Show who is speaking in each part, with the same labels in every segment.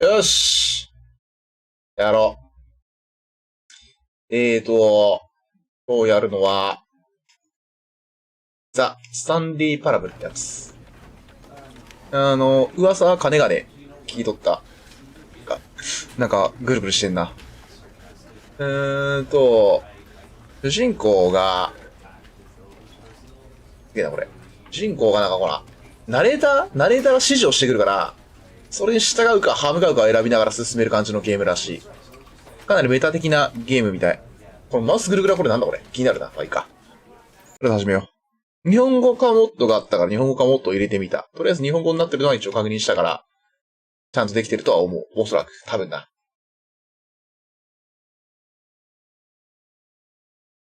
Speaker 1: よし。やろう。今日やるのは、ザ・スタンリー・パラブルってやつ。噂は金がね、聞き取った。なんか、ぐるぐるしてんな。主人公が、すげえな、これ。主人公がなんかほら、ナレーターが指示をしてくるから、それに従うか歯向かうかを選びながら進める感じのゲームらしい。かなりメタ的なゲームみたい。このマウスぐるぐるはこれなんだこれ気になるな。まあいいか。とりあえず始めよう。日本語化モッドがあったから日本語化モッドを入れてみた。とりあえず日本語になってるのは一応確認したから、ちゃんとできてるとは思う。おそらく。多分な。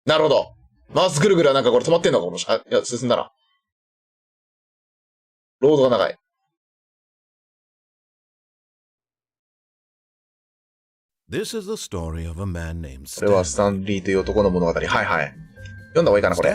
Speaker 1: なるほど。マウスぐるぐるはなんかこれ止まってんのかもしれない。いや、進んだな。ロードが長い。
Speaker 2: This is the story of a man named
Speaker 1: これはスタンリーという男の物語。はいはい。読んだ方がいいかな、これ。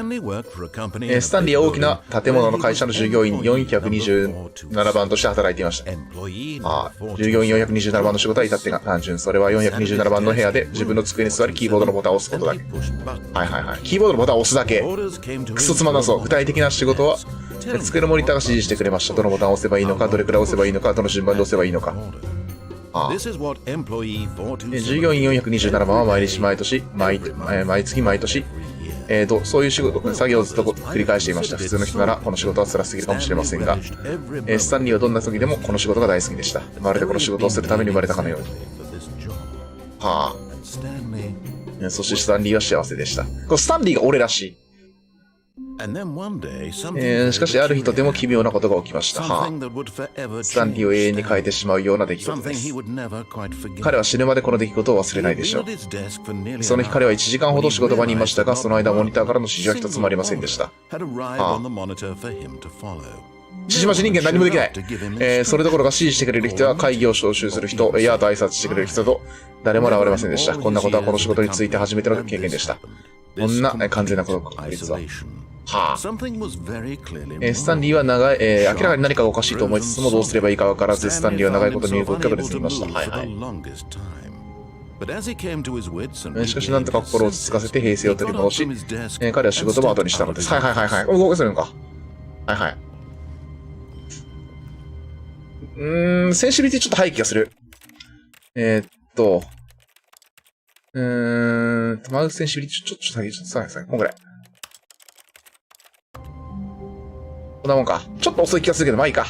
Speaker 1: スタンリーは大きな建物の会社の従業員427番として働いていました。従業員427番の仕事は至って単純。それは427番の部屋で自分の机に座りキーボードのボタンを押すことだけ。はいはいはい。キーボードのボタンを押すだけ。クソつまんなそう。具体的な仕事は、机のモニターが指示してくれました。どのボタンを押せばいいのか、どれくらい押せばいいのか、どの順番で押せばいいのか。従業員427番は毎月毎年、そういう作業をずっと繰り返していました。普通の人ならこの仕事は辛すぎるかもしれませんが、スタンリーはどんな時でもこの仕事が大好きでした。まるでこの仕事をするために生まれたかのように。そしてスタンリーは幸せでした。これスタンリーが俺らしい。しかしある日とても奇妙なことが起きました。スタンリーを永遠に変えてしまうような出来事です。彼は死ぬまでこの出来事を忘れないでしょう。その日彼は1時間ほど仕事場にいましたが、その間モニターからの指示は一つもありませんでした。指示待ち人間何もできない。それどころか指示してくれる人や会議を招集する人や挨拶してくれる人と誰も現れませんでした。こんなことはこの仕事について初めての経験でした。こんな完全なことの確率は。スタンリーは明らかに何かがおかしいと思いつつもどうすればいいか分からず、スタンリーは長いことに動き方で済みました。はいはい。しかしなんとか心を落ち着かせて平静を取り戻し、彼は仕事場を後にしたのです。はいはいはいはい。動かせるのか。はいはい。センシビリティちょっと廃棄がする。マウスセンシビリティちょっと下げちゃった。こんぐらい。こんなもんか。ちょっと遅い気がするけど、まあいいか。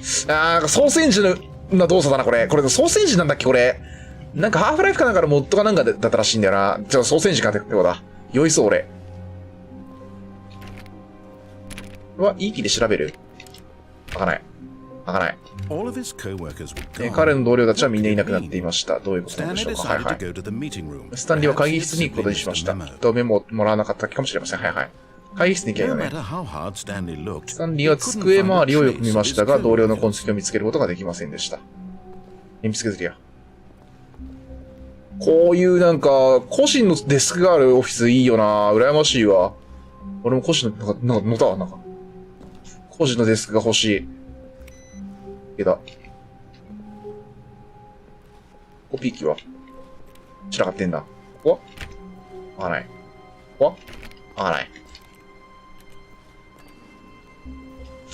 Speaker 1: ソーセージの動作だな、これ。これソーセージなんだっけ、これ。なんかハーフライフかなんかのモッドかなんかだったらしいんだよな。じゃあソーセージかってことだ。酔いそう、俺。いい気で調べる？開かない。彼の同僚たちはみんないなくなっていました。どういうことなんでしょうか。はいはい。スタンリーは会議室に行くことにしました。とメモもらわなかったかもしれません。はいはい。会議室に行けばいいよね。スタンリーは机周りをよく見ましたが、同僚の痕跡を見つけることができませんでした。鉛筆削りや。こういうなんか、個人のデスクがあるオフィスいいよな。羨ましいわ。俺も個人の、なんか、のたわ、なんか。個人のデスクが欲しい。けど。コピー機は散らかってんだ。ここは開かない。ここは開かない。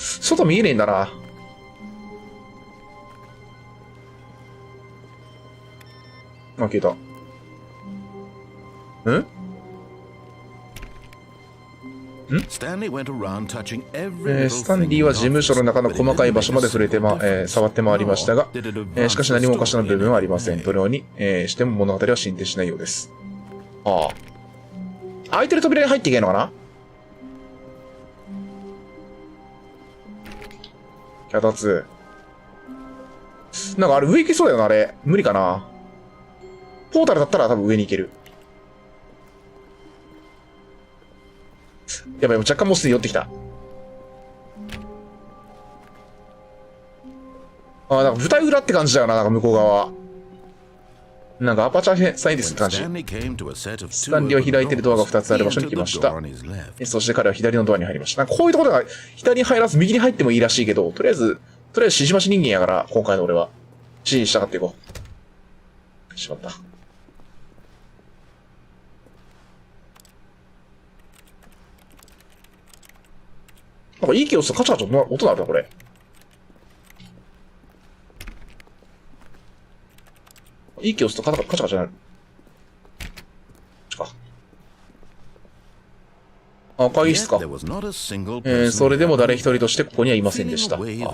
Speaker 1: 外見えねえんだな。消えた。スタンリーは事務所の中の細かい場所まで触れて触って回りましたが、しかし何もおかしな部分はありません。どのように、しても物語は進展しないようです。開いてる扉に入っていけんのかな？脚立。なんかあれ上行けそうだよな、あれ。無理かな。ポータルだったら多分上に行ける。やばい、若干もうすでに寄ってきた。なんか舞台裏って感じだよな、なんか向こう側。なんかアパチャーサイディスって感じ。スタンリーは開いてるドアが2つある場所に来ました。そして彼は左のドアに入りました。なんかこういうところが左に入らず右に入ってもいいらしいけど、とりあえず指示待ち人間やから、今回の俺は。指示に従っていこう。しまった。なんかいい気をするカチャカチャ音鳴るな、これ。いい気をするとカチャカチャなる。会議室か。それでも誰一人としてここにはいませんでした。疑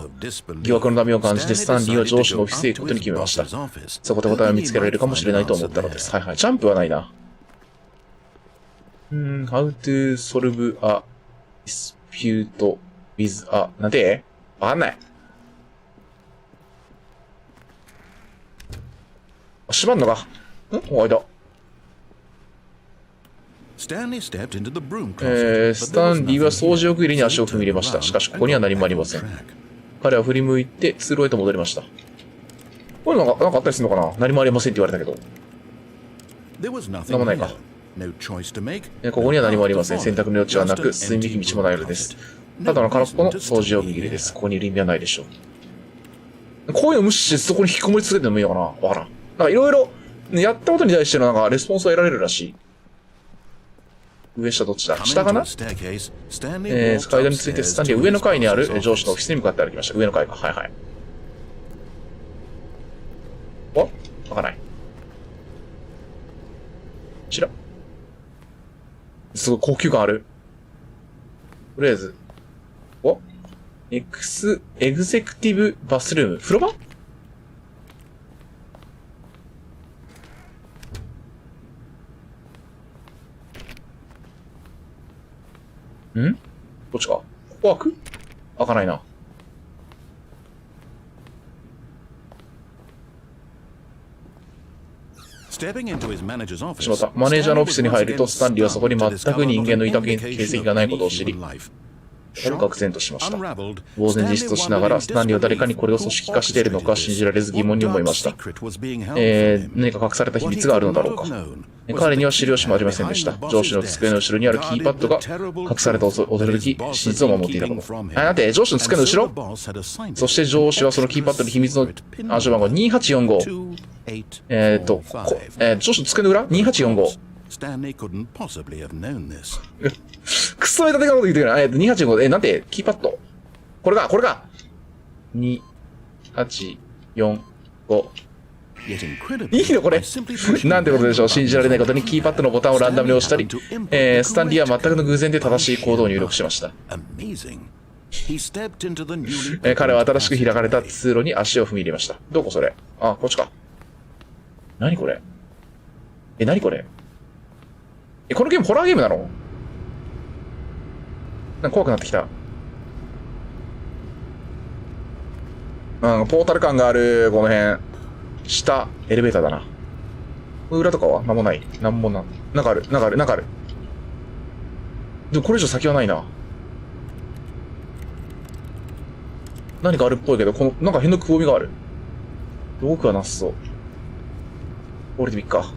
Speaker 1: 惑の波を感じてスタンリーは上司のオフィスへ行くことに決めました。そこで答えを見つけられるかもしれないと思ったのです。はいはい。ジャンプはないな。how to solve a dispute with a なんてわかんない。閉まんのかおいだ。スタンリーは掃除送りに足を踏み入れました。しかし、ここには何もありません。彼は振り向いて通路へと戻りました。これなんかあったりするのかな。何もありませんって言われたけど。何もないか。ここには何もありません。選択の余地はなく、進むべき道もないのです。ただの空っぽの掃除送りです。ここにいる意味はないでしょう。こういうの無視してそこに引きこもり続けてもいいのかな。わからん。なんかいろいろ、やったことに対してのなんかレスポンスを得られるらしい。上下どっちだ下かな階段についてスタンリーは上の階にある上司のオフィスに向かって歩きました。上の階か。はいはい。お開かない。こちら。すごい高級感ある。とりあえず。おエグゼクティブバスルーム。風呂場んどっちかここ開く開かないな。しまった。マネージャーのオフィスに入ると、スタンリーはそこに全く人間のいた形跡がないことを知り、愕然としました。呆然自失としながら、スタンリーは誰かにこれを組織化しているのか信じられず疑問に思いました。何か隠された秘密があるのだろうか。彼には資料紙もありませんでした。上司の机の後ろにあるキーパッドが隠された驚き、真実を守っていたこと。なんて、上司の机の後ろそして上司はそのキーパッドの秘密の暗証番号2845。上司の机の裏 ?2845。くそめたてかこと言ってくれ。285。なんて、キーパッド。これか。2845。いいのこれ。なんてことでしょう。信じられないことにキーパッドのボタンをランダムに押したり、スタンリーは全くの偶然で正しいコードを入力しました。彼は新しく開かれた通路に足を踏み入れました。どこそれあ、こっちか。何これ何これこのゲームホラーゲームなのなんか怖くなってきた。ポータル感がある、この辺。下、エレベーターだな。裏とかはなんもない。なんかある。でもこれ以上先はないな。何かあるっぽいけど、なんか変のくぼみがある。多くはなさそう。降りてみっか。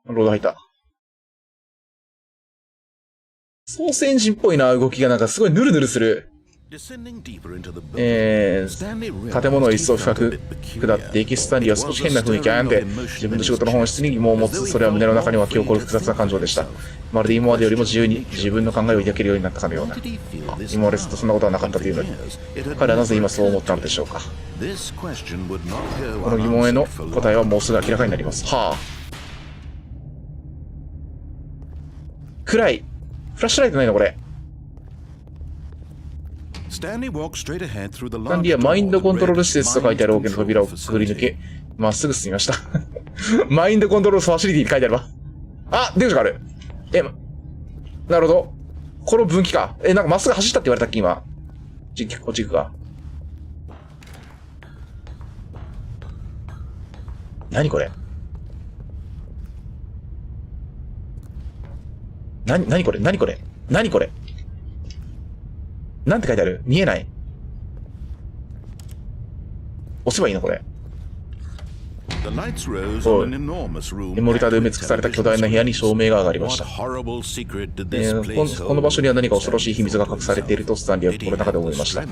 Speaker 1: ロード入った。ソースエンジンっぽいな、動きがなんかすごいヌルヌルする。建物を一層深く下っていき、スタンリーは少し変な雰囲気あやんで、自分の仕事の本質に疑問を持つ。それは胸の中に湧き起こる複雑な感情でした。まるで今までよりも自由に自分の考えを抱けるようになったかのような。今までずっとそんなことはなかったというのに、彼はなぜ今そう思ったのでしょうか。この疑問への答えはもうすぐ明らかになります。はあ。暗い。フラッシュライトないのこれ。スタンリーはマインドコントロール施設と書いてある大きな扉をくぐり抜け、まっすぐ進みました。マインドコントロールファシリティに書いてあるわ。あ、出口がある。なるほど。この分岐か。なんかまっすぐ走ったって言われたっけ今。こっち行くか。何これ何これなんて書いてある見えない。押せばいいのこれ。モニターで埋め尽くされた巨大な部屋に照明が上がりました。この場所には何か恐ろしい秘密が隠されているとスタンリーは心の中で思いました。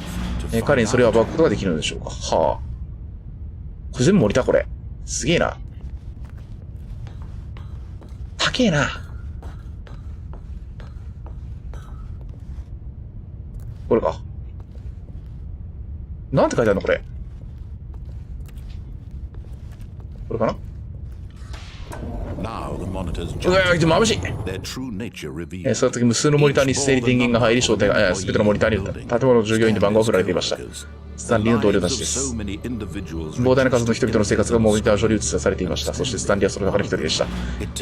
Speaker 1: 彼にそれを暴くことができるのでしょうか。はあ。これ全部モニターこれ。すげえな。高えな。これか。なんて書いてあるのこれ。これかな。うわぁ、眩しい。その時無数のモニターに一斉に電源が入り、すべてのモニターに建物の従業員の番号が振られていました。スタンリーの同僚たちです。膨大な数の人々の生活がモニター上に映し出されていました。そしてスタンリーはその中の一人でした。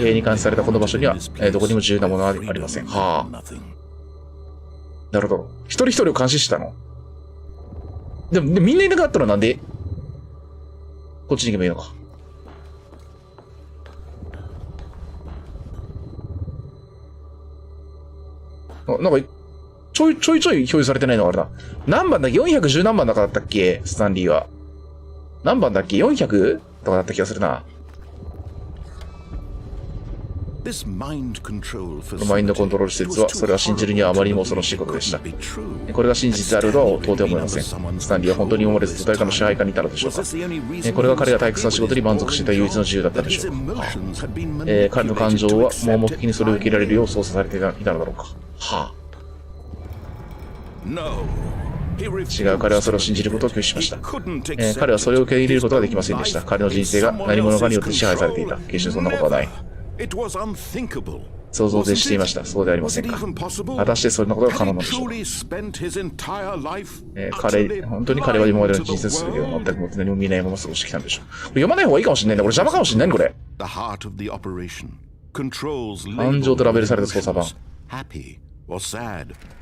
Speaker 1: 永遠に監視されたこの場所には、どこにも自由なものはありません。はあ。なるほど。一人一人を監視したの。でもみんないなかったらなんでこっちに行けばいいのか。なんか、ちょい表示されてないのがあれだ。何番だっけ ?410 何番だかだったっけスタンリーは。何番だっけ ?400? とかだった気がするな。マインドコントロール施設は、それは信じるにはあまりにも恐ろしいことでした。これが真実であるとは到底思いません。スタンリーは本当に思われず誰かの支配下にいたのでしょうか。これが彼が退屈な仕事に満足していた唯一の自由だったでしょうか。彼の感情は盲目的にそれを受け入れられるよう操作されていたのだろうか。はあ。違う、彼はそれを信じることを拒否しました。彼はそれを受け入れることができませんでした。彼の人生が何者かによって支配されていた。決してそんなことはない。想像でしていました。そうではありませんか。果たしてそんなことが可能なのでしょうか。本当に彼は今までの人生全てを全くもって何も見えないまま過ごしてきたんでしょう。これ読まない方がいいかもしれないんだ。これ邪魔かもしれないこれ。感情とラベルされた操作版。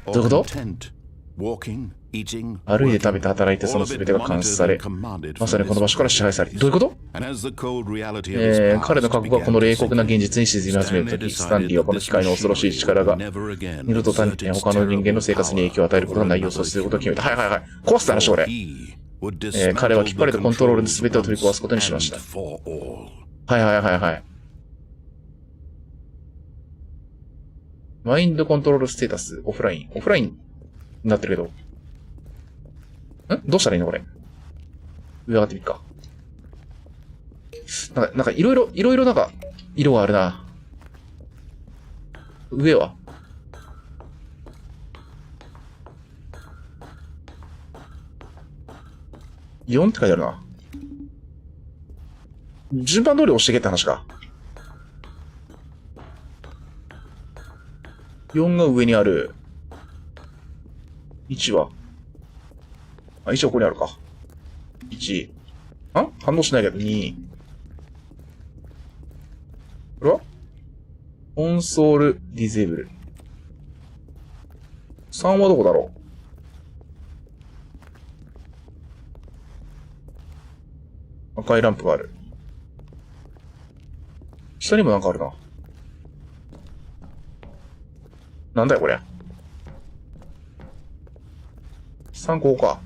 Speaker 1: どういうこと？歩いて食べて働いてその全てが監視され、まさにこの場所から支配される。どういうこと？彼の覚悟がこの冷酷な現実に沈み始めるとき、スタンリーはこの機械の恐ろしい力が二度と他の人間の生活に影響を与えることがないよう阻止することを決めた。はいはいはい。壊すって話これ。彼はきっぱりとコントロールで全てを取り壊すことにしました。はいはいはいはい。マインドコントロールステータス、オフライン。オフラインになってるけど。どうしたらいいのこれ。上上がってみっか。なんかいろいろなんか、色があるな。上は4って書いてあるな。順番通り押してけって話か。4が上にある。1は1はここにあるか。1。反応しないけど、2。これはコンソールディゼーブル。3はどこだろう？赤いランプがある。下にもなんかあるな。なんだよこれ。3個か。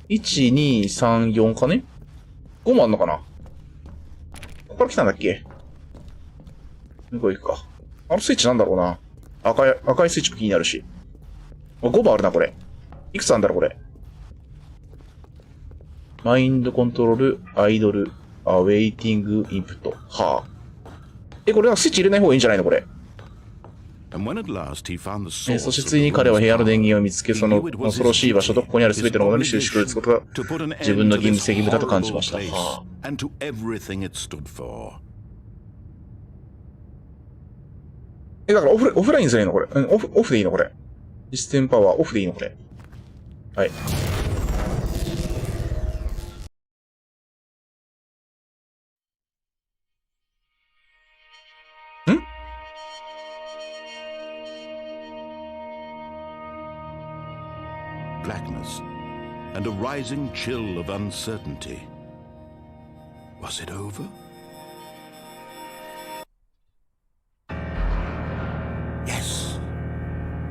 Speaker 1: 1、2、3、4かね ?5 もあんのかな？ここから来たんだっけ？向こう行くか。あのスイッチなんだろうな。赤いスイッチも気になるし。5番あるな、これ。いくつあんだろう、これ。マインドコントロール、アイドル、ウェイティング、インプット。はあ。これはスイッチ入れない方がいいんじゃないのこれ。そしてついに彼は部屋の電源を見つけ、その恐ろしい場所とここにある全てのものに収縮することが自分の義務責務だと感じました。はあ、だからオフラインじゃないのこれ。オフでいいのこれ。システムパワーオフでいいのこれ。はい。
Speaker 2: Blackness and a rising chill of uncertainty. Was it over? Yes.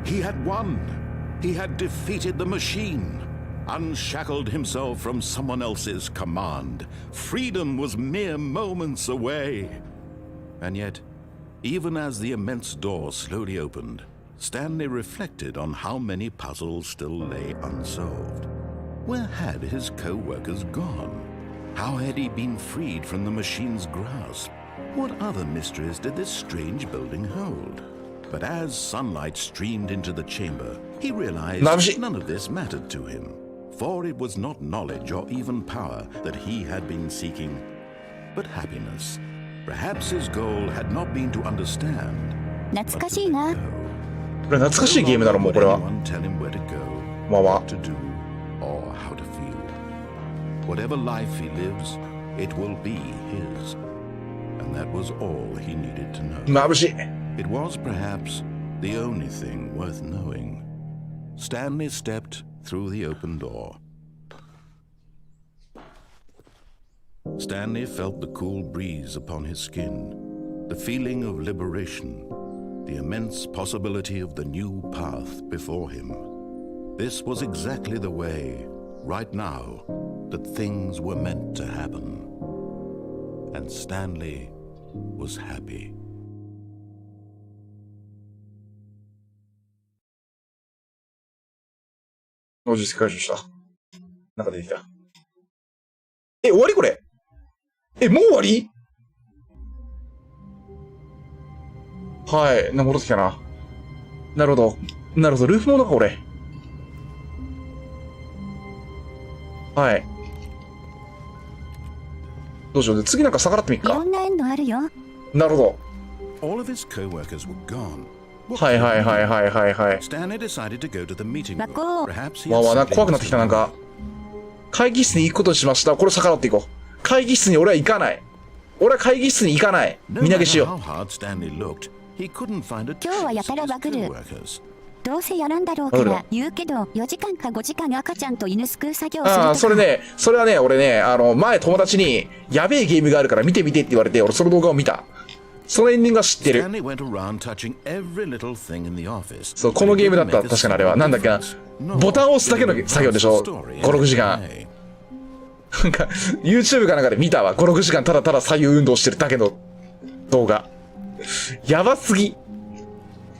Speaker 2: He had won. He had defeated the machine. unshackled himself from someone else's command. Freedom was mere moments away. And yet, even as the immense door slowly opened, Stanley reflected on how many puzzles still lay unsolved. Where had his co-workers gone? How had he been freed from the machine's grasp? What other mysteries did this strange building hold? But as sunlight streamed into the chamber, he realized none of this mattered to him, for it was not knowledge or even power that he had been seeking, but happiness. Perhaps his goal had not been to understand, but to let go.
Speaker 1: これ懐かしいゲームだろ、もうこれは。まあまあ。
Speaker 2: Whatever life he lives, it will be his. And that was all he needed to know.
Speaker 1: 眩しい。
Speaker 2: It was perhaps the only thing worth knowing. Stanley stepped through the open door. Stanley felt the cool breeze upon his skin, the feeling of liberation, the immense possibility of the new path before him. This was exactly the way, right now, that things were meant to happen. And Stanley was happy.
Speaker 1: 同時解除した。なんか出てきた。終わりこれ。もう終わり？はい。戻ってきたな。なるほど。なるほど。ループモードか、これ。はい。どうしよう。次なんか逆らってみっか。
Speaker 3: いろんなエンドあるよ。
Speaker 1: なるほど。
Speaker 2: All of his co-workers were gone.
Speaker 1: はいはいはいはいはいはい。
Speaker 2: Stanley decided to go to the meeting room. Perhaps he
Speaker 1: わ
Speaker 2: had
Speaker 1: わ、なん
Speaker 2: something
Speaker 1: か怖くなってきた、なんか。会議室に行くことにしました。これ逆らっていこう。会議室に俺は行かない。俺は会議室に行かない。身投げしよう。
Speaker 2: 今日
Speaker 3: はやたらバグる。どうせやるんだろうから言うけど、4時間か5時間赤ちゃんと犬すくう作業するとか。
Speaker 1: それはね、俺ね、前友達に、やべえゲームがあるから見てみてって言われて、俺その動画を見た。そのエンディングは知ってる。そう、このゲームだった。確かにあれは。なんだっけな。ボタンを押すだけの作業でしょ。5、6時間。なんか、YouTube かなんかで見たわ。5、6時間ただただ左右運動してるだけの動画。やばすぎ。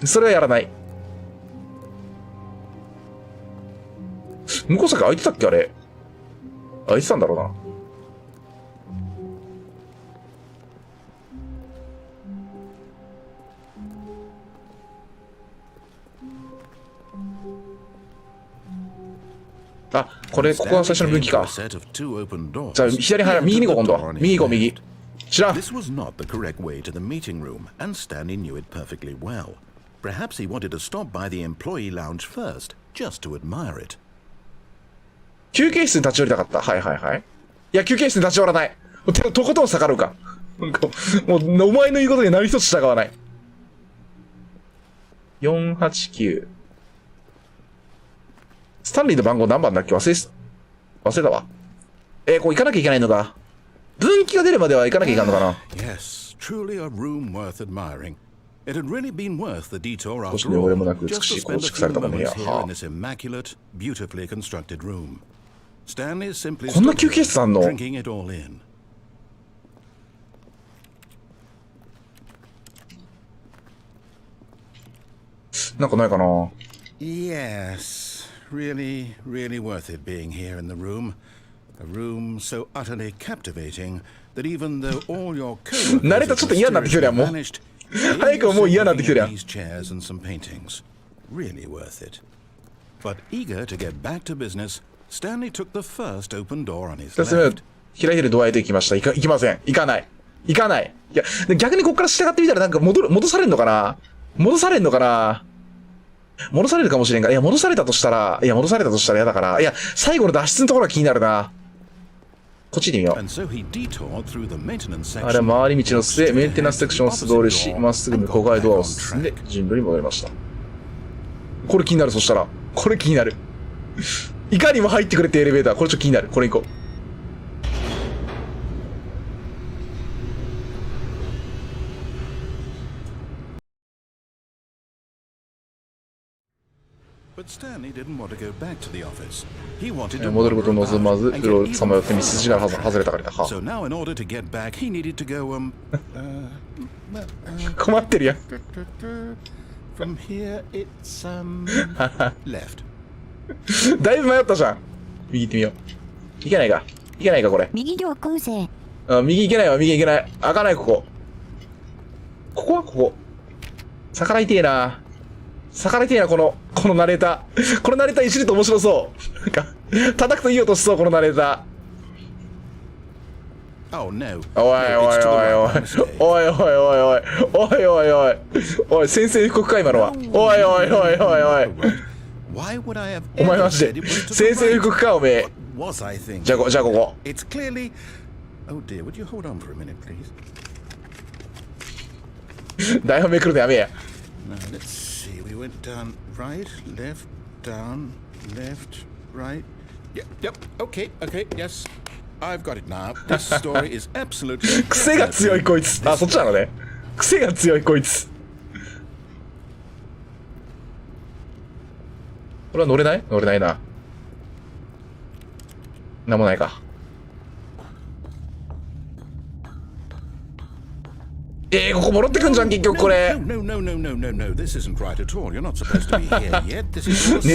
Speaker 1: それはやらない。向こう先開いてたっけあれ。開いてたんだろうな。あ、ここが最初の分岐か。じゃあ、左入ら、右に行こう、今度は。右行こう、右。知らん。
Speaker 2: This was not the correct way to the meeting room, and Stanley knew it perfectly well. Perhaps he wanted to stop by the employee lounge first, just to admire it.
Speaker 1: 休憩室に立ち寄りたかった。はいはいはい。いや、休憩室に立ち寄らない。とことん逆らうか。もう、お前の言うことに何一つ従わない。489。スタンリーの番号何番だっけ忘れたわ。こう行かなきゃいけないのか。分岐が出るまでは行かなきゃいけないのかな。
Speaker 2: Yes, truly a room worth admiring. It had really been worth the detour after all,
Speaker 1: 少しの汚れもなく美
Speaker 2: just
Speaker 1: し
Speaker 2: to
Speaker 1: い構
Speaker 2: spend a
Speaker 1: 築さ
Speaker 2: few
Speaker 1: れたものや。
Speaker 2: moments here in this immaculate, beautifully constructed room. Stanley simply
Speaker 1: こんな休憩室あんの？
Speaker 2: drinking it all in.
Speaker 1: なんかないかな。
Speaker 2: Yes, really, really worth it being here in the room. A room so utterly captivating that even though all your coworkers
Speaker 1: 慣れたちょっと嫌になってきてるやん、もう。
Speaker 2: vanished,
Speaker 1: 早くもう嫌になってきてるやん。
Speaker 2: these chairs and some paintings. Really worth it. But eager to get back to business, Stanley took the first open door on his
Speaker 1: 2つ目
Speaker 2: left.
Speaker 1: 開いてるドアへと行きました。行きません。行かない。行かない。いや、逆にこっから従ってみたらなんか戻されんのかな。戻されんのかな。戻されるかもしれんが。いや、戻されたとしたら嫌だから。いや、最後の脱出のところが気になるな。こっちに見よう。あれは回り道の末、メンテナンスセクションを素通りし、まっすぐ向こう側へドアを進んで、順路に戻りました。これ気になる、そしたら。これ気になる。いかにも入ってくれってエレベーター。これちょっと気になる。これ行こう。戻ることを望まず、風呂をさまよって道筋から外れたからだ。は困ってるやん。だいぶ迷ったじゃん。右行ってみよう。行けないか。行けないか、これ。
Speaker 3: 右行こうぜ。
Speaker 1: 右行けないわ、右行けない。開かない、ここ。ここはここ。逆らいてえな。逆らいてえな、このナレーター。このナレーターいじると面白そう。なんか、叩くといい音しそう、このナレーター。おいおいおいおい。おいおいおいおい。おいおいおい。おい、先生布告か、今のは。おいおいおいおいおい。お前マジで。先生布告か、おめえ。じゃあここ。台本めくるのやめや。癖が強いこいつ。あ、そっちなのね。癖が強いこいつ。これは乗れない？乗れないな。なんもないか。ここ戻ってくんじゃん、結局これ。ネ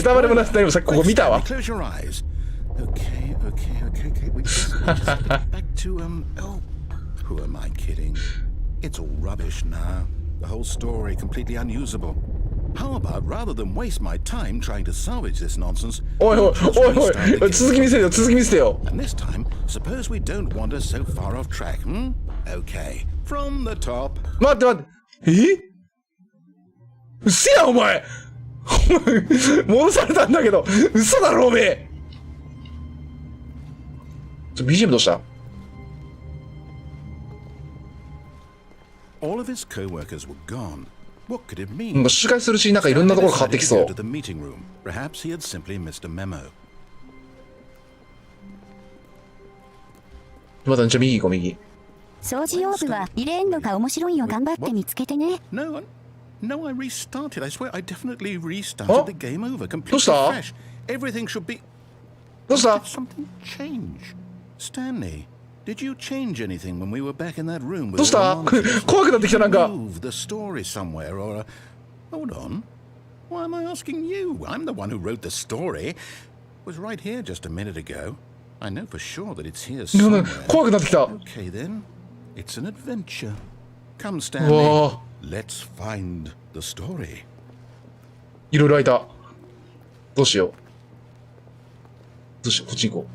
Speaker 1: タバレもなってないもさっきここ見たわ。おいおいおいおい、続き見せてよ、続き見せてよ。待って待って。うっせやお前。戻されたんだけど、嘘だろおめえ。BGM どうした？なんか周回するうちになんかいろんなところ変わってきそう。待って、じゃあ右行こう、右。
Speaker 3: 掃除用具は入れんのが面白いよ。頑張って見つけてね。
Speaker 1: どうしたどうしたどうした怖くなってきた、なんか。怖くなってきた。
Speaker 2: It's an adventure. Come,
Speaker 1: Stanley.
Speaker 2: Let's find the story.
Speaker 1: いろいろ開いた。どうしよう。どうしよう、こっち行こう。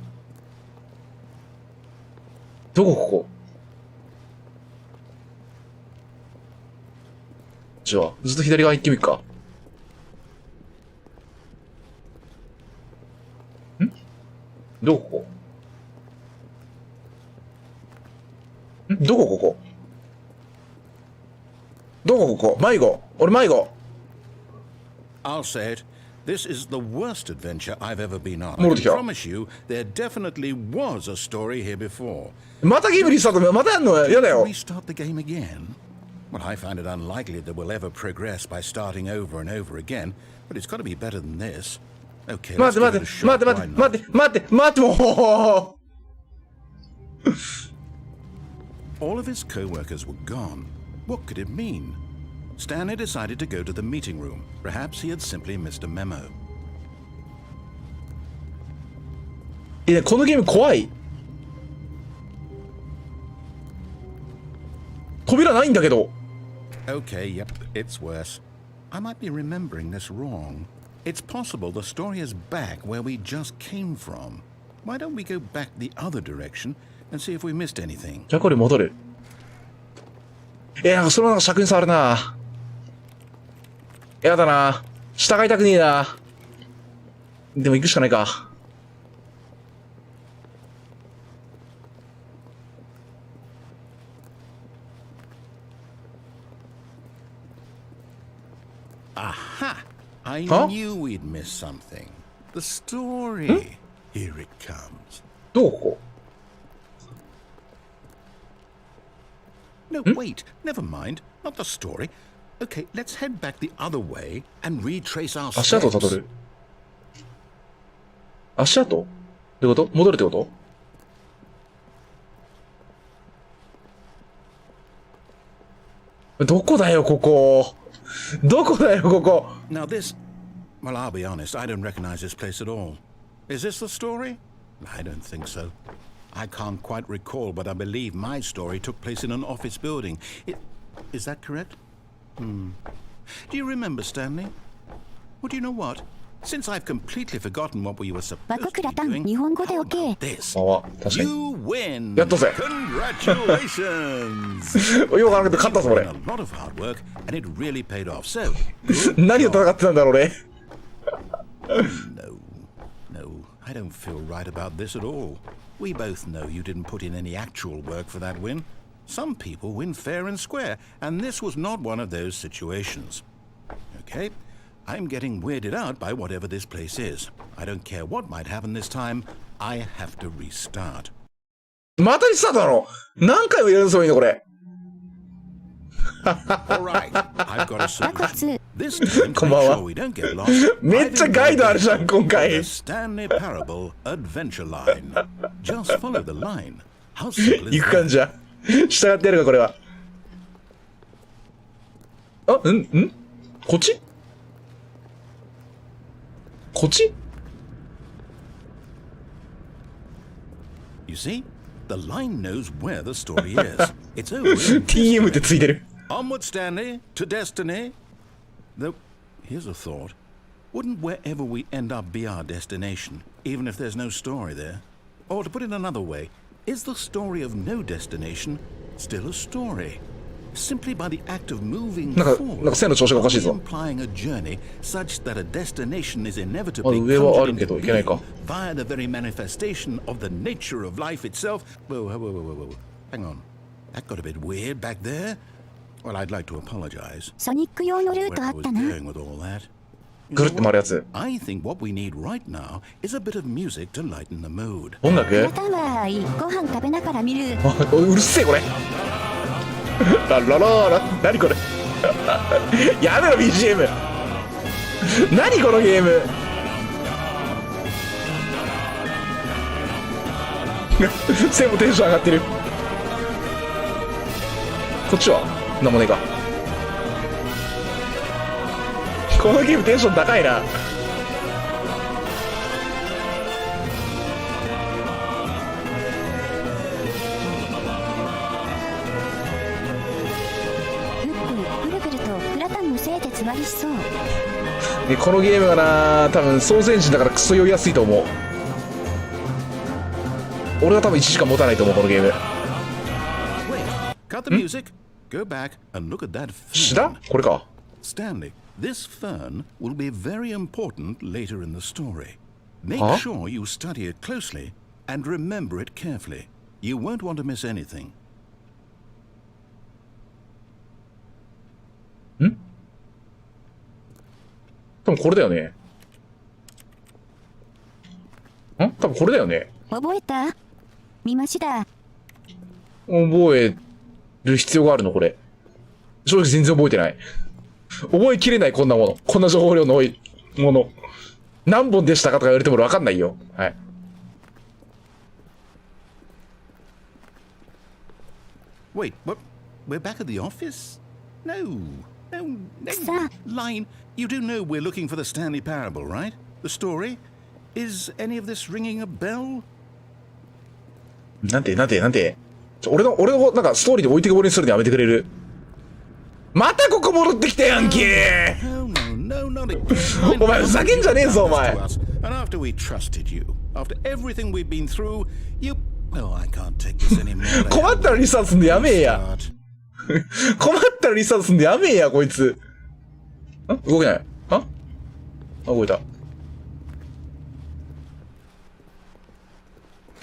Speaker 1: どこここ？じゃあ、ずっと左側行ってみるか。どこここ？どこここ？どこここ？迷子。俺迷子。
Speaker 2: I'll say it. This is the worst adventure I've ever been on. I promise you, there definitely was a story here before.
Speaker 1: またゲームリスタート、またやんのやだよ。
Speaker 2: Restart the game again? Well, I find it unlikely that we'll ever progress by starting over and over again, but it's got to be better than this. Okay, let's give it a shot.
Speaker 1: 待ってもう。
Speaker 2: All of his co-workers were gone. What could it mean? Stanley decided to go to the meeting room. Perhaps he had simply missed a memo.
Speaker 1: このゲーム怖い。扉ないんだけど。
Speaker 2: Okay, yep, it's worse. I might be remembering this wrong. It's possible the story is back where we just came from. Why don't we go back the other direction and see if we missed anything?
Speaker 1: じゃあこれ戻る。なんかそのなんか尺に触るな。やだな。従いたくねえな。でも行くしかないか。
Speaker 2: Aha! I knew we'd miss something. The story. Here it comes.
Speaker 1: どこ？
Speaker 2: No, wait. Never mind. Not the story. Okay, let's head back the other way and retrace our steps.
Speaker 1: 足跡をたどる。足跡？どういうこと？戻るってこと？どこだよ、ここ。どこだよ、ここ。
Speaker 2: Now this, well, I'll be honest, I don't recognize this place at all. Is this the story? I don't think so. I can't quite recall, but I believe my story took place in an office building. Is that correct? Do you remember, Stanley? Well, do you know what? Since I've completely forgotten what we were supposed to be doing, how about this? You win!
Speaker 1: やったぜ。
Speaker 2: Congratulations!
Speaker 1: よくわからなくて勝ったぞ、俺。
Speaker 2: A lot of hard work, and it really paid off. So,
Speaker 1: 何を戦ってたんだろうね。
Speaker 2: No, I don't feel right about this at all. We both know you didn't put in any actual work for that win. Some people win fair and square, and this was not one of those situations. Okay? I'm getting weirded out by whatever this place is. I don't care what might happen this time. I have to restart.
Speaker 1: またリスタートだろ。何回もやるそういうのこれ。
Speaker 2: All right, I've got a solution. This time, to
Speaker 1: こんばん
Speaker 2: make
Speaker 1: は。
Speaker 2: sure we don't get lost,
Speaker 1: めっちゃガイドあるじゃん、今回。
Speaker 2: the Stanley Parable adventure line. Just follow the line. How simple
Speaker 1: 行
Speaker 2: is
Speaker 1: く感
Speaker 2: that?
Speaker 1: じゃ。従ってやるか、これは。あ、こっち？こっち？
Speaker 2: You see, the line knows where the story is. It's over. in
Speaker 1: TM ってついてる。
Speaker 2: Onward, Stanley, to destiny. Though, here's a thought. Wouldn't wherever we end up be our destination, even if there's no story there? Or to put it another way, is the story of no destination still a story? Simply by the act of moving
Speaker 1: なんか
Speaker 2: forward,
Speaker 1: 線の調子がおかしい
Speaker 2: are we
Speaker 1: ぞ。
Speaker 2: implying a journey such that a destination is
Speaker 1: あ、
Speaker 2: inevitably
Speaker 1: 上はあ
Speaker 2: conjured
Speaker 1: るけ
Speaker 2: into
Speaker 1: ど、いけない
Speaker 2: being
Speaker 1: か。
Speaker 2: via the very manifestation of the nature of life itself? Whoa. Hang on. That got a bit weird back there. Well, I'd like to apologize.
Speaker 3: ソニック用のルー
Speaker 2: Where
Speaker 3: トあ
Speaker 2: I
Speaker 3: っ
Speaker 2: was
Speaker 3: たな。
Speaker 2: going with all that. You
Speaker 1: ぐる
Speaker 2: know
Speaker 1: って回るやつ。
Speaker 2: what? I think what we need right now is a bit of music to lighten the mood.
Speaker 1: 音楽？
Speaker 3: またはご飯食べながら見る。
Speaker 1: あ、うるせえこれ。ララララ、何これ。やめろ BGM。何このゲーム。線もテンション上がってる。こっちはなんもねえか。このゲームテンション高いな。
Speaker 3: ぐるぐるとグラタンのせいで詰まりしそう。
Speaker 1: でこのゲームがな、多分操作エンジンだからクソ酔いやすいと思う。俺は多分1時間持たないと思う、このゲーム。
Speaker 2: Wait, cut the music. Go back and look at that
Speaker 1: シダ？
Speaker 2: fern.
Speaker 1: これか。
Speaker 2: Stanley, this fern will be very important later in the story. Make
Speaker 1: Huh?
Speaker 2: sure you study it closely and remember it carefully. You won't want to miss anything.
Speaker 1: 多分これだよね。多分これだよね。
Speaker 3: 覚えた？見ました。
Speaker 1: 覚える必要があるのこれ。正直全然覚えてない。覚えきれないこんなもの。こんな情報量の多いもの。何本でしたかとか言われても俺わかんないよ。はい。
Speaker 2: Wait, what? We're back at the office? No.
Speaker 3: Sir.
Speaker 2: Line, you do know we're looking for the Stanley Parable, right? The story? Is any of this ringing a bell?
Speaker 1: なんて俺のなんかストーリーで置いてけぼりにするのやめてくれる？またここ戻ってきたやんけ。
Speaker 2: No, not it.
Speaker 1: お前ふざけんじゃねえぞお前。
Speaker 2: And after we trusted you, after everything we've been through, you... Well, I can't take this anymore.
Speaker 1: 困ったらリスタートすんでやめえや。困ったらリスタートすんでやめえやこいつ。動けない。動いた。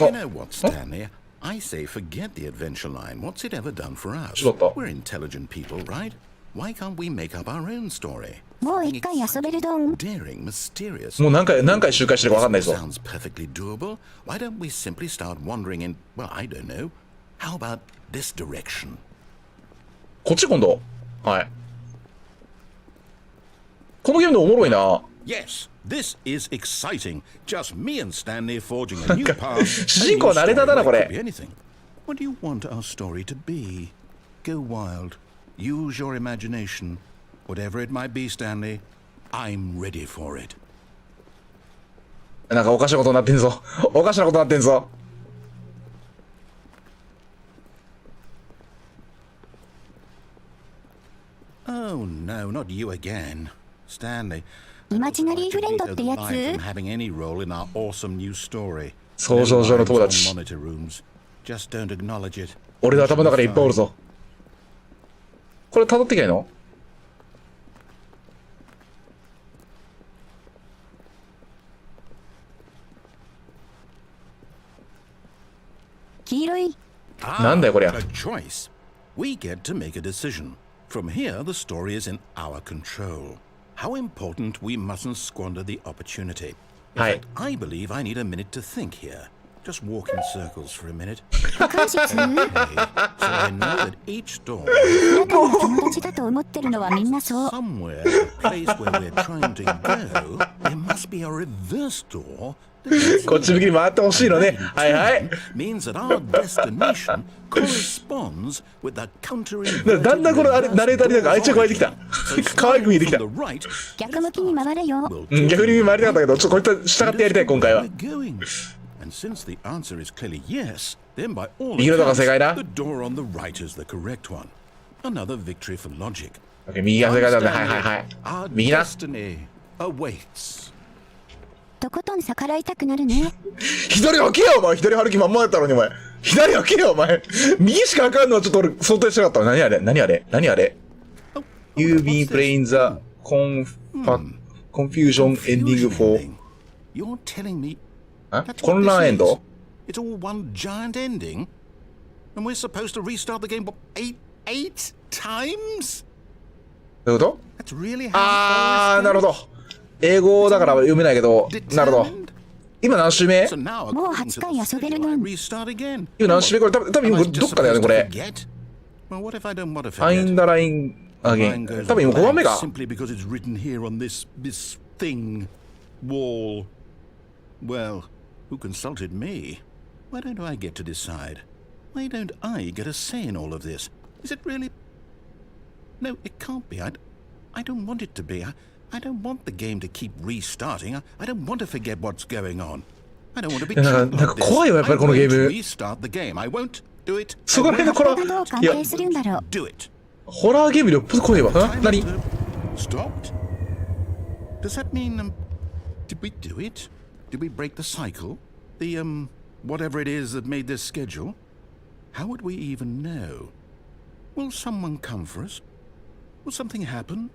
Speaker 2: You know what, Stanley? I say forget the adventure line. What's it ever done for us?
Speaker 1: ちょっと。
Speaker 2: We're intelligent people, right? Why can't we make up our own story?
Speaker 3: もう一回遊べるドン。
Speaker 2: Daring, mysterious.
Speaker 1: もう何回周回してるかわかんないぞ。
Speaker 2: Sounds perfectly doable. Why don't we simply start wandering in, well, I don't know. How about this direction?
Speaker 1: こっち今度。はい。このゲームでおもろいな。
Speaker 2: Yes, This is exciting. Just me and Stanley forging a new path.
Speaker 1: 主人公ナレーターだなこれ。
Speaker 2: What do you want our story to be? Go wild. Use your imagination. Whatever it might be, Stanley, I'm ready for it.
Speaker 1: なんかおかしなことになってんぞ。おかしなことになってんぞ。
Speaker 2: Oh no, not you again, Stanley.
Speaker 3: イマジナリーフレンドってやつ？
Speaker 2: having any role in our awesome new story.
Speaker 1: 想像上の友達。
Speaker 2: Just don't acknowledge it.
Speaker 1: 俺の頭の中でいっぱいおるぞ。これ辿ってきゃいいの？
Speaker 3: 黄色い。
Speaker 1: なんだよこりゃ。
Speaker 2: A choice. We get to make a decision. From here, the story is in our control. How important we mustn't squander the opportunity. In fact, I believe I need a minute to think here. Just walk in circles for a minute. Okay, so I know that each door somewhere, a place where we're trying to go, there must be a reverse door.
Speaker 1: こっち向きに回ってほしいのね。はいはい。
Speaker 2: Means that our destination corresponds with the countering.
Speaker 1: だんだんこのナレーターになんか愛着湧いてきた。可愛く見えてきた。
Speaker 3: 逆向きに回れよ。
Speaker 1: 逆に回りたかったけど、ちょっとこいつ従ってやりたい今回は。
Speaker 2: And since the answer is clearly yes, then by all
Speaker 1: 右のとこ正解だ。
Speaker 2: the door on the right is the correct one. Another victory for logic.
Speaker 1: 右が正解だね。はいはいはい。
Speaker 2: Our
Speaker 1: 右な。
Speaker 2: destiny awaits.
Speaker 3: とことん逆らいたくなるね。
Speaker 1: 左開けよお前。左歩きまんまやったのにお前。左開けよお前。右しか開かんのはちょっと俺想定してなかった。何あれ何あれ何あれ ?You've been playing the confusion ending for...
Speaker 2: You're telling me
Speaker 1: 混乱エンド
Speaker 2: It's all one giant ending? And we're supposed to restart the game eight times?
Speaker 1: どういうこと
Speaker 2: That's really how
Speaker 1: あー、なるほど。英語だから読めないけど、なるほど。今何周目
Speaker 2: So now
Speaker 3: もう8回遊べるねん。
Speaker 2: restart again.
Speaker 1: 今何周目これ多分今どっかだよね、これ。
Speaker 2: Well, what if I don't want to
Speaker 1: Find
Speaker 2: forget?
Speaker 1: the line again. 多分今5番目が。
Speaker 2: Simply because it's written here on this thing, wall. Well, who consulted me? Why don't I get to decide? Why don't I get a say in all of this? Is it really? No, it can't be. I don't want it to be. I don't want the game to keep restarting. I don't want to forget what's going on. I don't want to be trapped like this. I'm going to restart the game. I won't do it.
Speaker 1: そこら辺のこの、
Speaker 3: どう関
Speaker 1: いや、
Speaker 3: 係するんだろう。
Speaker 2: Do it.
Speaker 1: ホラーゲームでよっぽど怖いわ。何
Speaker 2: Stopped? Does that mean, did we do it? Did we break the cycle? The, whatever it is that made this schedule? How would we even know? Will someone come for us? Will something happen?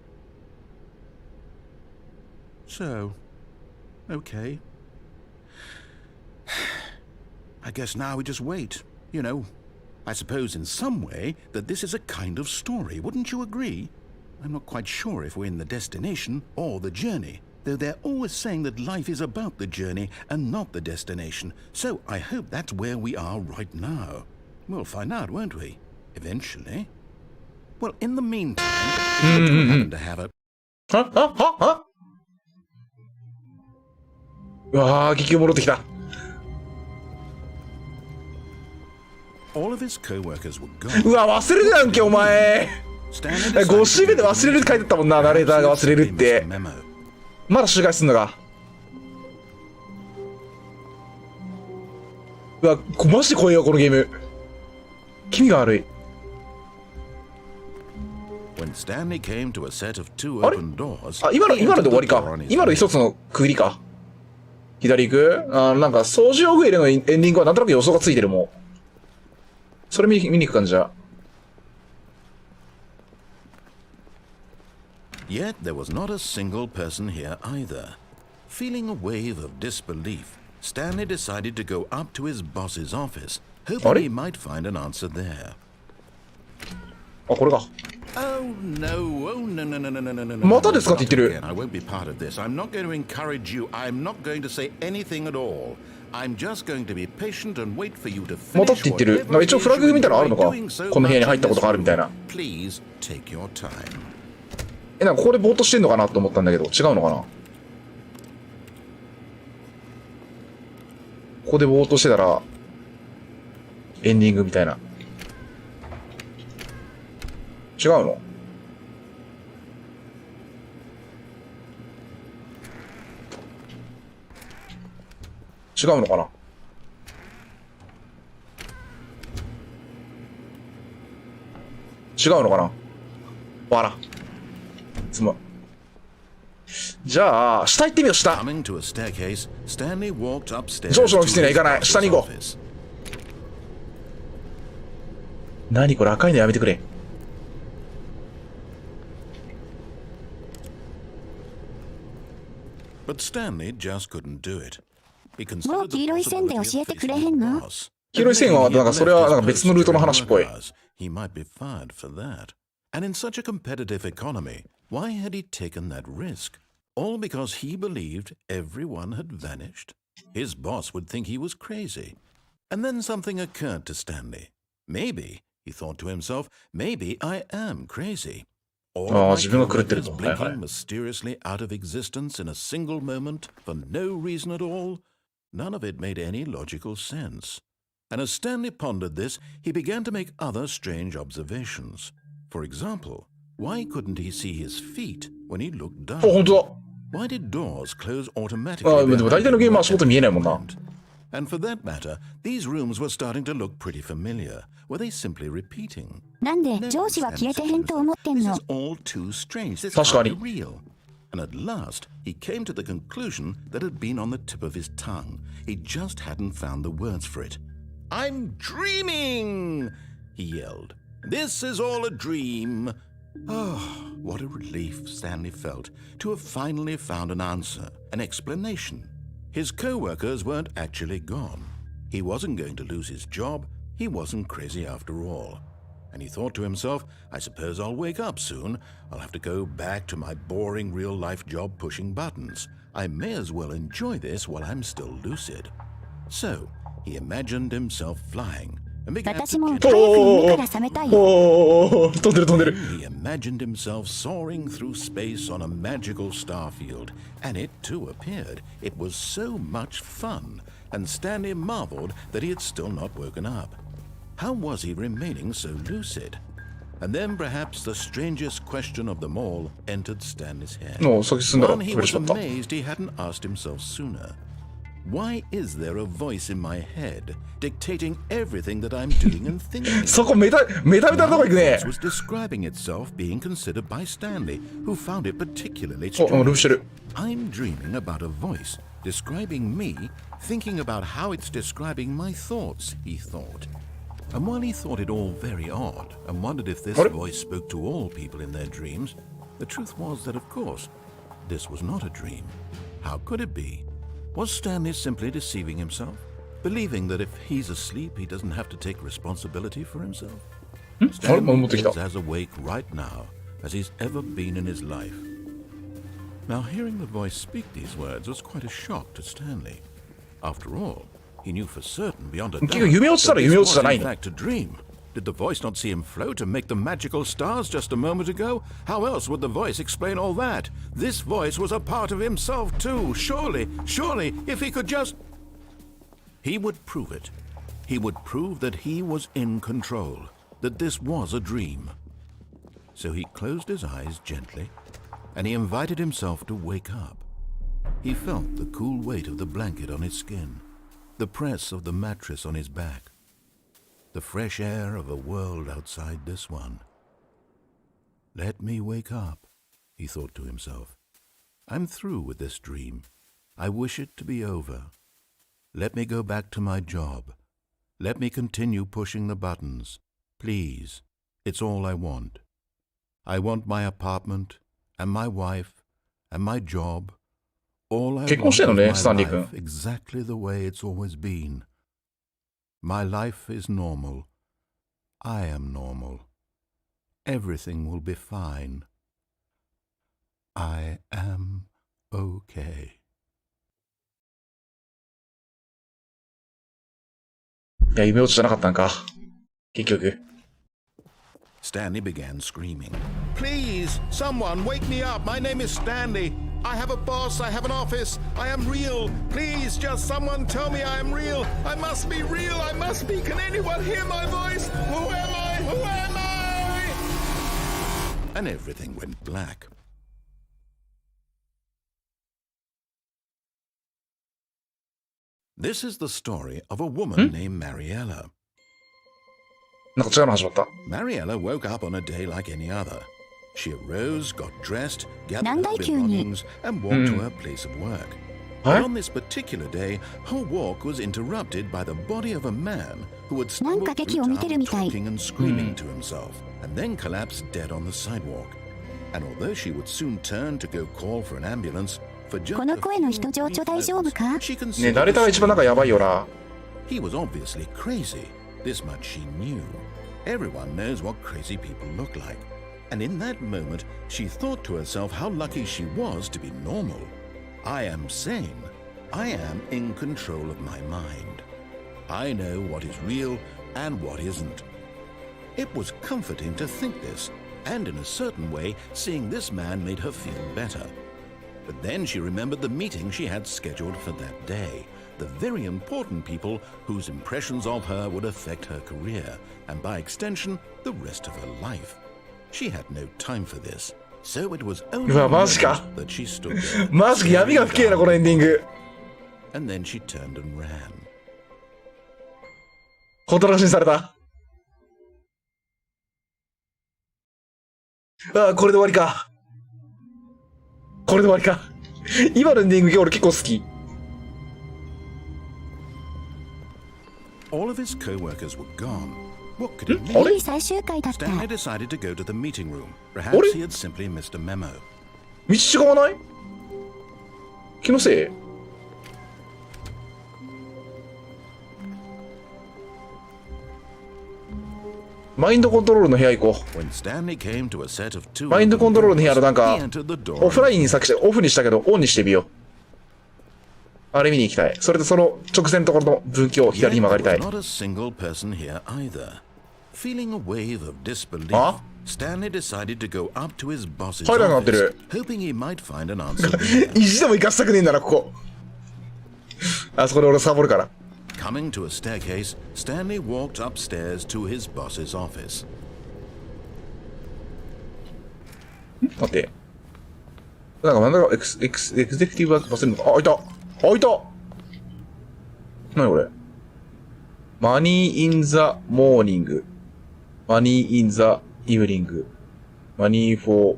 Speaker 2: So, okay. I guess now we just wait. You know, I suppose in some way that this is a kind of story, wouldn't you agree? I'm not quite sure if we're in the destination or the journey, though they're always saying that life is about the journey and not the destination. So I hope that's where we are right now. We'll find out, won't we? Eventually. Well, in the meantime, if you happen to have a...
Speaker 1: うわー、激戻ってきた。
Speaker 2: All of his co-workers were gone.
Speaker 1: うわ、忘れるやんけ、お前。5周目で忘れるって書いてあったもんな、ナレーターが忘れるって。まだ周回すんのか。うわ、マジで怖いよ、このゲーム。気味が悪い。
Speaker 2: When Stanley came to a set of two
Speaker 1: あれ
Speaker 2: open doors,
Speaker 1: あ、今ので終わりか。今ので一つの区切りか。左行くなんか、掃除用具入れのエンディングはなんとなく予想がついてるもん。それ見に行く感じだ。
Speaker 2: Yet there was not a single person here either. Feeling a wave of disbelief, Stanley decided to go up to his boss's office, hoping he might find an answer there.
Speaker 1: あ、これか。
Speaker 2: Oh no, oh no, no, no, no, no, no, no, no.
Speaker 1: またですかって言ってる。
Speaker 2: I won't be part of this. I'm not going to encourage you. I'm not going to say anything at all. I'm just going to be patient and wait for you to finish.
Speaker 1: またって言ってる。なんか一応フラグみたいなのあるのか。この部屋に入ったことがあるみたいな。
Speaker 2: Please take your time.
Speaker 1: なんかここでぼーっとしてんのかなと思ったんだけど、違うのかな。こでぼーっとしてたら、エンディングみたいな。違うの？違うのかな？違うのかな？わからん。じゃあ、下行ってみよう、下。上司のオフィスには行かない。下に行こう。何これ、赤いのやめてくれ。
Speaker 3: もう黄色い線で教えてくれへんの？
Speaker 1: 黄色い線は、なんかそれはなんか別のルートの話っぽい。
Speaker 2: And in such a competitive economy, why had he taken that risk? All because he believed everyone had vanished? His boss would think he was crazy. And then something occurred to Stanley. Maybe, he thought to himself, maybe I am crazy. All of my coworkers blinking mysteriously out of existence in a single moment for no reason at all. None of it made any logical sense. And as Stanley pondered this, he began to make other strange observations.For example, why couldn't he see his feet when he looked down?
Speaker 1: 本当だ。
Speaker 2: Why did doors close automatically?
Speaker 1: あ、でも大体のゲームは足元見えないもんな。
Speaker 2: And for that matter, these rooms were starting to look pretty familiar. Were they simply repeating?
Speaker 3: なんで上司は消えてへんと思ってんの？
Speaker 2: This is all too strange. This
Speaker 1: 確か
Speaker 2: can't
Speaker 1: に。
Speaker 2: be real. And at last, he came to the conclusion that had been on the tip of his tongue. He just hadn't found the words for it. I'm dreaming! He yelled.This is all a dream. Oh, what a relief Stanley felt to have finally found an answer, an explanation. His co-workers weren't actually gone. He wasn't going to lose his job. He wasn't crazy after all. And he thought to himself, I suppose I'll wake up soon. I'll have to go back to my boring real-life job pushing buttons. I may as well enjoy this while I'm still lucid. So, he imagined himself flying.He imagined himself soaring through space on a magical star field, and it too appeared. It was so much fun, and Stanley marveled that he had still not woken up. How was he remaining so lucid? And then perhaps the strangest question of them all entered Stanley's head. One he was amazed he hadn't asked himself sooner.Why is there a voice in my head dictating everything that I'm doing and thinking?
Speaker 1: そこメタメタなとこ行くね。
Speaker 2: The voice was describing itself being considered by Stanley, who found it particularly strange.
Speaker 1: ループしてる。
Speaker 2: I'm dreaming about a voice describing me, thinking about how it's describing my thoughts, he thought. And while he thought it all very odd and wondered if this voice spoke to all people in their dreams, the truth was that, of course, this was not a dream. How could it be?Was Stanley simply deceiving himself, believing that if he's asleep, he doesn't have to take responsibility for himself? Stanley is as awake right now as he's ever been in his life. Now, hearing the voice speak these words was quite a shock to Stanley. After all, he knew for certain beyond a doubt that this was in fact a dream.Did the voice not see him float and make the magical stars just a moment ago? How else would the voice explain all that? This voice was a part of himself too. Surely, if he could just... He would prove it. He would prove that he was in control, that this was a dream. So he closed his eyes gently, and he invited himself to wake up. He felt the cool weight of the blanket on his skin, the press of the mattress on his back.The fresh air of a world outside this one. Let me wake up, he thought to himself. I'm through with this dream. I wish it to be over. Let me go back to my job. Let me continue pushing the buttons. Please, it's all I want. I want my apartment, and my wife, and my job. All I want is my life exactly the way it's always been.My life is normal. I am normal. Everything will be fine. I am okay.
Speaker 1: いや、夢落ちじゃなかったんか。結局。
Speaker 2: Stanley began screaming. Please, someone wake me up. My name is Stanley. I have a boss, I have an office, I am real. Please, just someone tell me I am real. I must be real, I must be. Can anyone hear my voice? Who am I? Who am I? And everything went black. This is the story of a woman named Mariella.
Speaker 1: なんか違うの始まった。
Speaker 2: Mariella woke up on a day like any other. She arose, got dressed, gathered
Speaker 3: なん
Speaker 2: her
Speaker 3: だい急に。
Speaker 2: belongings, and walked to her place of work. But on this particular day, her walk was interrupted by the body of a man who had
Speaker 3: なん
Speaker 2: stumbled
Speaker 3: か
Speaker 2: through
Speaker 3: 劇を見てる
Speaker 2: town
Speaker 3: みたい。
Speaker 2: talking and screaming to himself, and then collapsed dead on the sidewalk. And although she would soon turn to go call for an ambulance, for just
Speaker 3: この声の人情緒大丈夫か？
Speaker 2: she
Speaker 1: ね、
Speaker 2: considered
Speaker 1: 誰かが一番なんかやばいよな。
Speaker 2: he was obviously crazy. This much she knew. Everyone knows what crazy people look like. And in that moment, she thought to herself how lucky she was to be normal. I am sane. I am in control of my mind. I know what is real and what isn't. It was comforting to think this, and in a certain way, seeing this man made her feel better. But then she remembered the meeting she had scheduled for that day. The very important people whose impressions of her would affect her career, and by extension, the rest of her life. She had no time for this, so it was only
Speaker 1: うわ、マジか。
Speaker 2: that she stood there.
Speaker 1: マジか、闇が深えな、このエンディング。
Speaker 2: And then she turned and ran.
Speaker 1: ほったらかしにされた。ああ、これで終わりか。これで終わりか。今のエンディング俺結構好き。
Speaker 2: All of his co-workers were gone. What could it
Speaker 1: あ
Speaker 2: mean?
Speaker 1: れ
Speaker 3: いい最終回だった。
Speaker 2: Stanley decided to go to the meeting room.
Speaker 1: あれ
Speaker 2: Perhaps he had simply missed a memo.
Speaker 1: 道違わない？気のせい？マインドコントロールの部屋行こ
Speaker 2: When Stanley came to a set of
Speaker 1: う。
Speaker 2: two
Speaker 1: マインドコントロールの部屋のなん
Speaker 2: he
Speaker 1: か、
Speaker 2: entered the door.
Speaker 1: オフラインにさっきオフにしたけど、オンにしてみよう。あれ見に行きたい。それでその直前のところの分岐を
Speaker 2: Yet
Speaker 1: 左に曲がりた
Speaker 2: there
Speaker 1: い
Speaker 2: was。not a single person here either. Feeling a wave of disbelief,
Speaker 1: あ？
Speaker 2: Stanley decided to go up to his boss's
Speaker 1: 入らなくなってる。
Speaker 2: office, hoping he might find an answer there.
Speaker 1: 意地でも行かせたくねえんだな、ここ。あそこで俺サボるから。
Speaker 2: Coming to a staircase, Stanley walked upstairs to his boss's office.
Speaker 1: 待って。なんだかエクゼクティブは忘れるのか。あ、いた。あ、いた。なにこれ。マニーインザモーニング。マニーインザイブニング。マニーフォー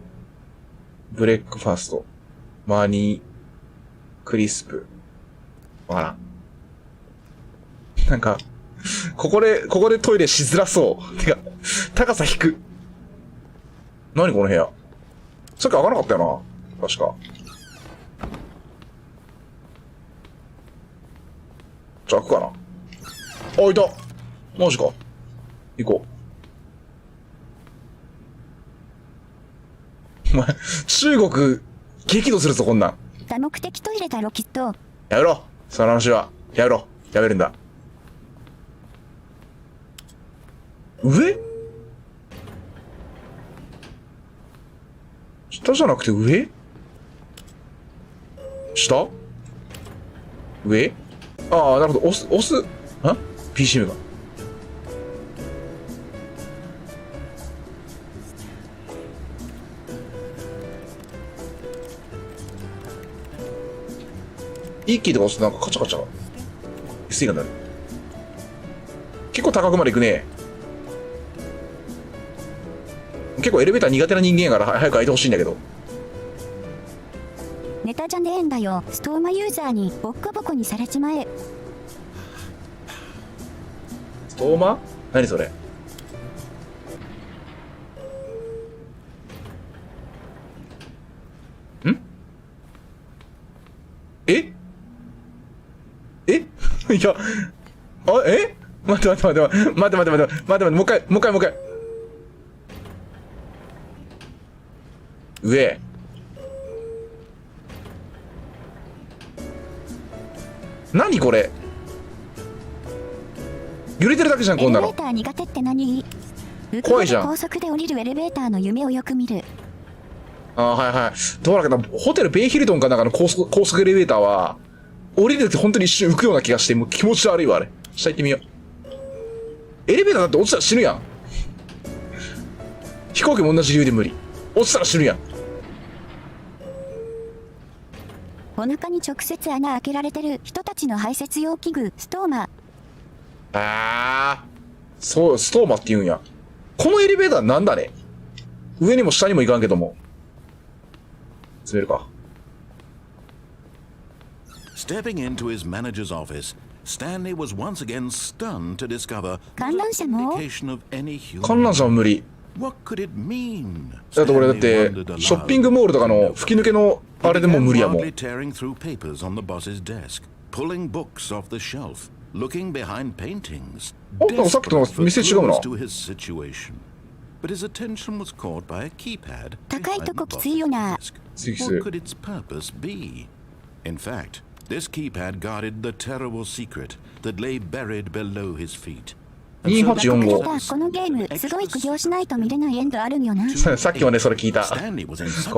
Speaker 1: ブレックファスト。マニークリスプ。わからん。なんか、ここでトイレしづらそう。てか、高さ低く。何この部屋。さっき開かなかったよな。確か。じゃあ開くかな。あ、いた。マジか。行こう。お前、中国、激怒するぞ、こんなん。
Speaker 3: 多目的トイレだろ、きっと。
Speaker 1: やめろ。その話は。やめろ。やめるんだ。上？下じゃなくて上？下？上？ああ、なるほど。押す。ん？ PCM が。一気とか押すとなんかカチャカチャ SE がなる。結構高くまで行くね。結構エレベーター苦手な人間やから早く開いてほしいんだけど。
Speaker 3: ネタじゃねえんだよ。ストーマユーザーにボッコボコにされちまえ。
Speaker 1: ストーマ？何それ？ん？え？え？いや、あ、え？待って、もう一回。上。何これ？揺れてるだけじゃん、こんなの。
Speaker 3: エレベーター苦手って何？
Speaker 1: 怖いじゃん。
Speaker 3: 高速で降りるエレベーターの夢をよく見る。
Speaker 1: ああ、はいはい。どうだっけな、ホテルベイヒルトンかなんかの高速エレベーターは、降りるって本当に一瞬浮くような気がして、もう気持ち悪いわ、あれ。下行ってみよう。エレベーターだって落ちたら死ぬやん。飛行機も同じ理由で無理。落ちたら死ぬやん。
Speaker 3: お腹に直接穴開けられてる人たちの排泄用器具、ストーマ。
Speaker 1: そう、ストーマって言うんや。このエレベーターなんだね。上にも下にも行かんけども。詰めるか。
Speaker 2: Stepping into his manager's office, Stanley was once again stunned to discover
Speaker 3: 観覧車も
Speaker 1: 観覧車も無理。
Speaker 2: What could it mean?
Speaker 1: だって俺だって、ショッピングモールとかの吹き抜けのあれでも無理やもん。
Speaker 2: Tearing through papers on the boss's desk, pulling books off the shelf, looking behind paintings.
Speaker 1: さっきと店違うな。
Speaker 2: But his attention was caught by a keypad.
Speaker 3: 高いとこきついよな。
Speaker 2: What could its purpose be? In fact, this keypad guarded the terrible secret that lay buried below his feet.
Speaker 1: 2845。
Speaker 3: このゲーム、すごい苦行しないと見れないエンドあるんよな。
Speaker 1: さっきもね、それ聞いた。こ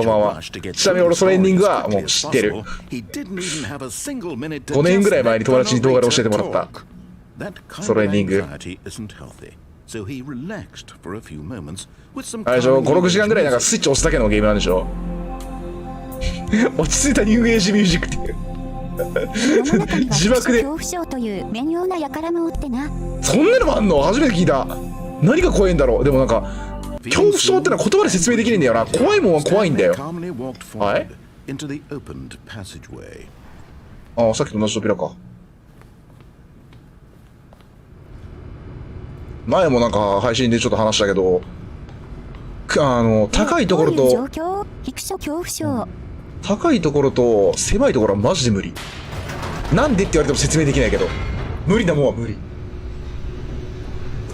Speaker 1: んばんは。ちなみに俺そのエンディングはもう知ってる。5年ぐらい前に友達に動画で教えてもらった。そのエンディング。あれでしょ、5、6時間ぐらいなんかスイッチ押すだけのゲームなんでしょ。落ち着いたニューエイジミュージックっていう。字幕で。恐怖症という面妙な輩もおってな。そんなのもあんの？初めて聞いた。何が怖いんだろう。でもなんか恐怖症ってのは言葉で説明できないんだよな。怖いもんは怖いんだよ。はい。ああ、さっきと同じ扉か。前もなんか配信でちょっと話したけど、高いところと高いところと狭いところはマジで無理。なんでって言われても説明できないけど、無理なもんは無理。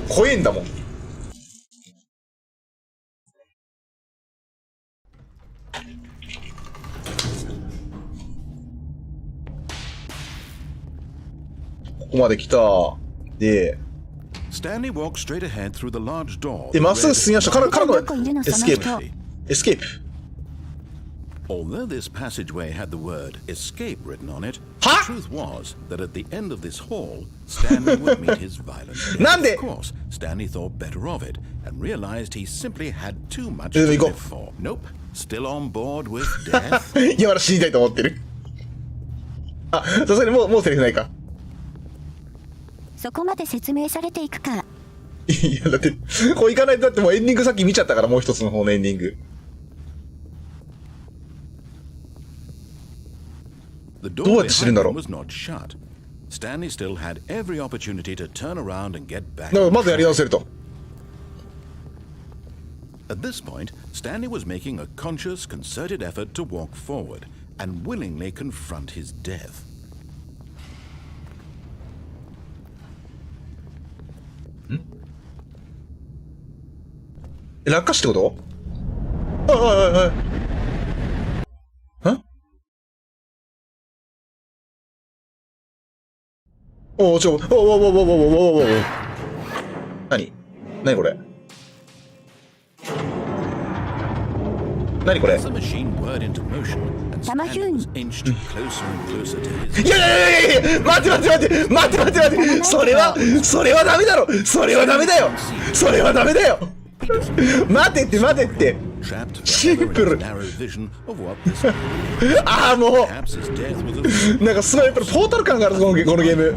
Speaker 1: 怖えんだもん。ここまで来た。で、まっすぐ進みました。からのエスケープ。エスケープ。
Speaker 2: Although this passageway had the word escape written on it, the truth was that at the end of this hall, Stanley would meet his violent death. Of course, Stanley thought better of it and realized he simply had too much to live for. Nope, still on board with death.
Speaker 1: いや、まだ死にたいと思ってる。あ、さすがにもうセリフないか。
Speaker 3: そこまで説明されていくか。
Speaker 1: いや、だって、こういかないと、だってもうエンディングさっき見ちゃったから、もう一つの方のエンディング。どうやって知るんだろう。まずやり直せると。
Speaker 2: At this point, Stanley was making a conscious, concerted effort to walk forward and willingly confront his death.
Speaker 1: 落下してこと？はい。おこれ。何これ。
Speaker 3: タマヒューン。
Speaker 1: いや待ってそれはダメだろ。それはダメだよ待てってシンプル。ああ、もうなんかすごいやっぱりポータル感があるこのゲーム。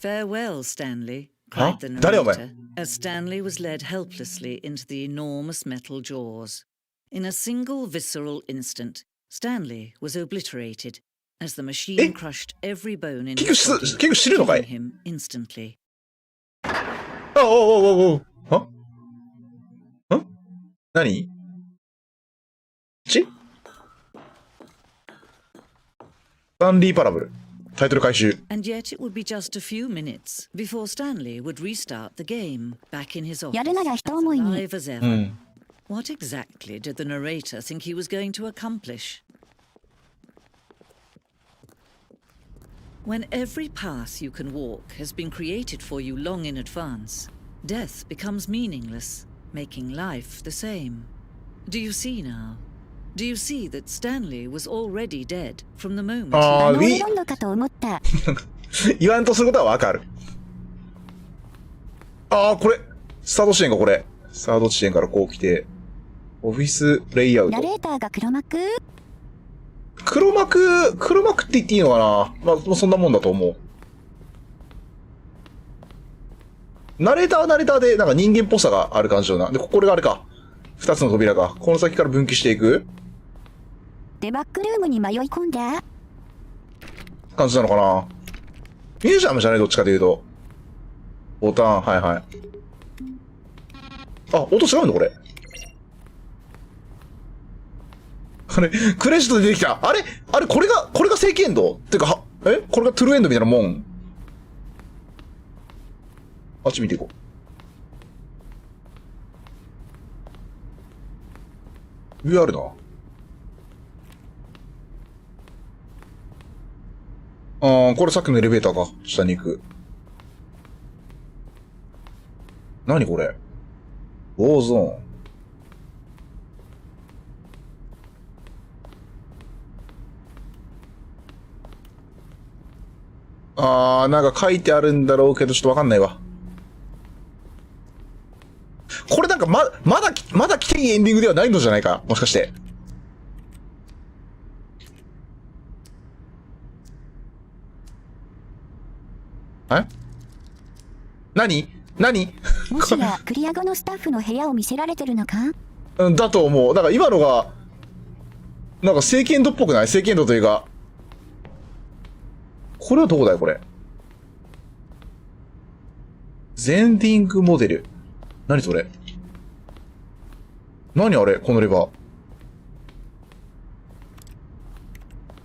Speaker 4: Farewell, Stanley, cried the narrator, as Stanley was led helplessly into the enormous metal jaws. In a single visceral instant, Stanley was obliterated as the machine crushed every bone in his body, killing him instantly.
Speaker 1: 何？スタンリーパラブル。タイトル回収。
Speaker 4: And yet it would be just a few minutes before Stanley would restart the game back in his office, alive as ever. What exactly did the narrator think he was going to accomplish? When every path you can walk has been created for you long in advance, death becomes meaningless, making life the same. Do you see now? Do you see that Stanley was already dead from the moment he...
Speaker 3: 言わんのかと思った。
Speaker 1: 言わんとすることはわかる。ああ、これ、スタート地点か、これ。スタート地点からこう来て、オフィスレイアウト。
Speaker 3: ナレーターが黒幕
Speaker 1: って言っていいのかな。まあ、そんなもんだと思う。ナレーターはナレーターで、なんか人間っぽさがある感じだな。で、これがあれか。二つの扉か。この先から分岐していく
Speaker 3: デバッグルームに迷い込んだ
Speaker 1: 感じなのかな。ミュージアムじゃない、どっちかというと。ボタン、はいはい。あ、音違うんだ、これ。あれ、クレジットで出てきた。あれ、これが正規エンドってか、これがトゥルーエンドみたいなもん。あっち見ていこう。上あるな。これさっきのエレベーターか。下に行く。何これ？ウォーゾーン。なんか書いてあるんだろうけど、ちょっとわかんないわ。これなんかまだ来ていいエンディングではないのじゃないか？もしかして。何
Speaker 3: もしやクリア後のスタッフの部屋を見せられてるのか？
Speaker 1: だと思う。だから今のが、なんか聖剣道っぽくない？聖剣道というか。これはどこだよ、これ。ゼンディングモデル。何それ？何あれ？このレバー。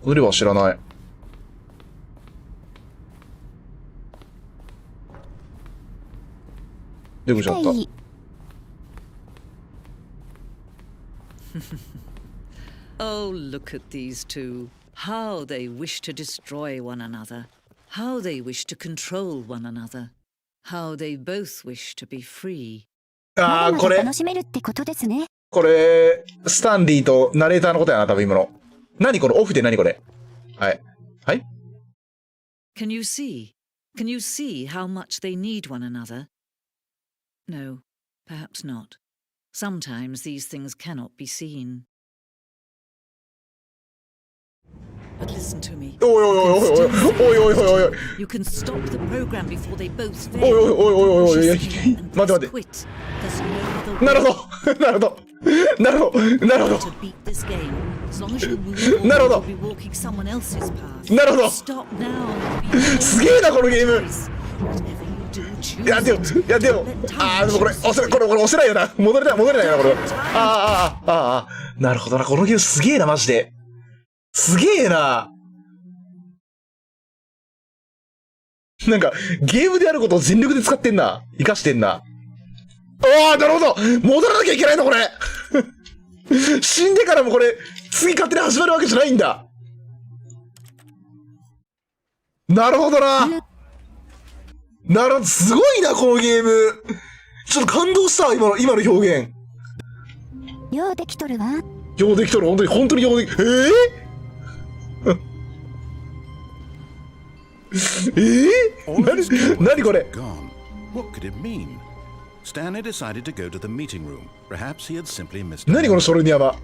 Speaker 1: このレバー知らない。出口あった。
Speaker 4: Oh, look at these two. How they wish to destroy one another. How they wish to control one another. How they both wish to be free.
Speaker 1: これ。
Speaker 3: 楽しめるってことですね。
Speaker 1: これ、スタンリーとナレーターのことやな、多分今の。何これ？オフで何これ？はい。はい？
Speaker 4: Can you see? Can you see how much they need one another? No, perhaps not. Sometimes these things cannot be seen. But listen to me. You can stop the program before they both fail.
Speaker 1: 待って。なるほど。なるほど。なるほど。なるほど。なるほど。なるほど。すげえな、このゲーム。やってよ。でもこれ押せないよな。戻れないよな、これ。なるほどな。このゲームすげえな、マジで。すげえな。なんか、ゲームであることを全力で使ってんな。活かしてんな。なるほど。戻らなきゃいけないの、これ。死んでからもこれ、次勝手に始まるわけじゃないんだ。なるほどな。なるほど。すごいな、このゲーム。ちょっと感動した、今の表現。
Speaker 3: ようできとるわ。
Speaker 1: ようできとる。本当にようでき、何これ。何この書類の山。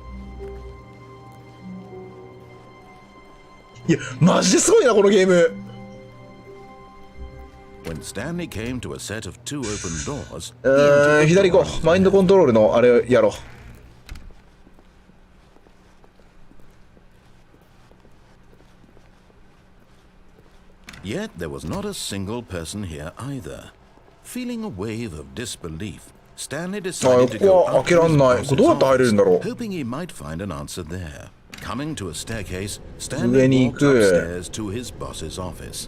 Speaker 1: いや、マジですごいな、このゲーム。左行こう。マインドコントロールのあれやろう。
Speaker 2: Yet there was not a single person here either. Feeling a wave of disbelief, Stanley decided to go up to his boss's office, hoping he might find an answer there. Coming to a staircase, Stanley walked upstairs to his boss's office.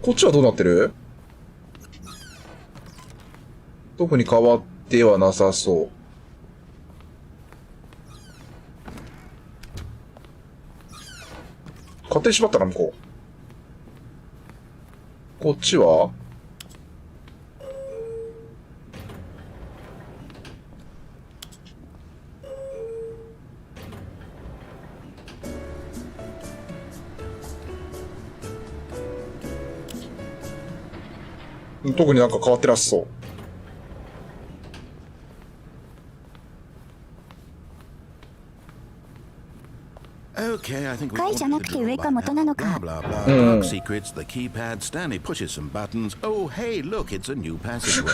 Speaker 1: こっちはどうなってる？特に変わっではなさそう。勝手に縛ったな、向こう。こっちは特になんか変わってらっしそう。
Speaker 3: 階じゃなくて上か元なのか。
Speaker 2: Secrets, the keypad, Stanley pushes some buttons. Oh, hey, look, it's a new passageway.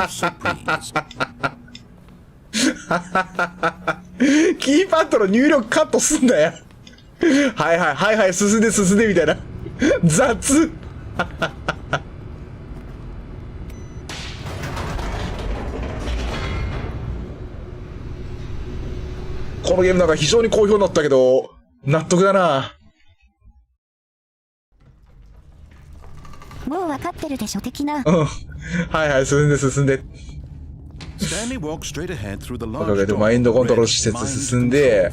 Speaker 2: Surprise.
Speaker 1: キーパッドの入力カットすんだよ。はいはいはいはい、進んで進んでみたいな。雑。このゲームなんか非常に好評になったけど、納得だな。
Speaker 3: もう分かってるでしょ的な。
Speaker 1: うん。はいはい、進んで進んで。マインドコントロール施設進んで。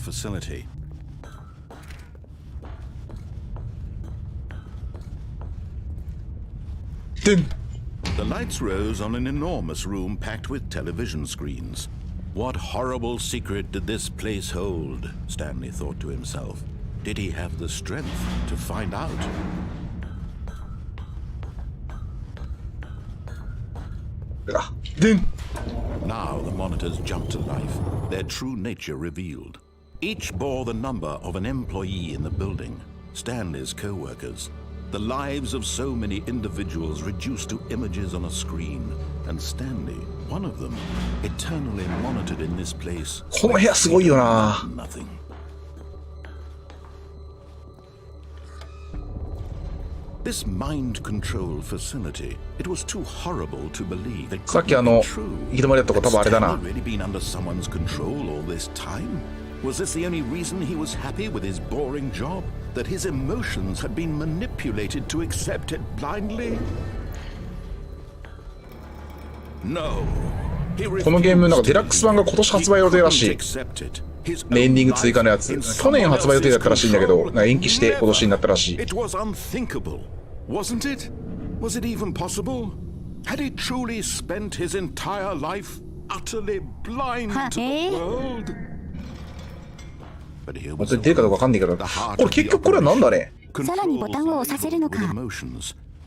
Speaker 1: でん。
Speaker 2: The lights rose on an enormous room packed with television screens. What horrible secret did this place hold? Stanley thought to himself. Did he have the strength to find out? Now the monitors jumped to life, their true nature revealed. Each bore the number of an employee in the building, Stanley's co-workers. The lives of so many individuals reduced to images on a screen, and Stanley, one of them, eternally monitored in this place.
Speaker 1: この部屋すごいよな。
Speaker 2: Nothing. This mind control facility, it was too horrible to believe it
Speaker 1: さっき
Speaker 2: couldn't be true.
Speaker 1: 行き止まりだった子多分あれだな。
Speaker 2: Had Stanley really been under someone's control all this time? Was this the only reason he was happy with his boring job? That his emotions had been manipulated to accept it blindly? No.
Speaker 1: このゲームなんかデラックス版が今年発売予定らしい。エンディング追加のやつ。去年発売予定だったらしいんだけど、なんか延期して今年になったらしい。
Speaker 2: It was unthinkable, wasn't it? Was it even possible? Had he truly spent his entire life utterly blind to the world?
Speaker 1: 本当に出るかどうかわかんないけど、これ結局これはなんだね。
Speaker 3: さらにボタンを押させるのか。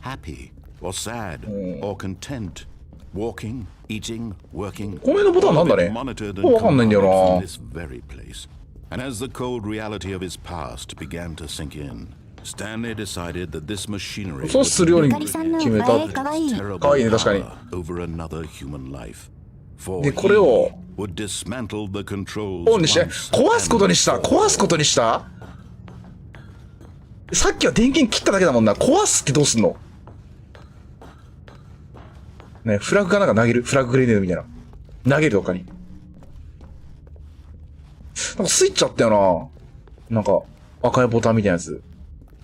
Speaker 2: Happy or sad or content, walking, eating, working.
Speaker 1: この辺のボタンなんだね。わかんないんだよな。
Speaker 2: And as the cold reality of his past began to sink in, Stanley decided that this machinery
Speaker 1: そうするように決めた。かわいいね、確かに。
Speaker 2: over another human life.
Speaker 1: で、これをオンにして、壊すことにしたさっきは電源切っただけだもんな。壊すってどうすんのね、フラグかなんか投げる。フラググレネードみたいな。投げるとかに。なんかスイッチあったよな。なんか、赤いボタンみたいなやつ。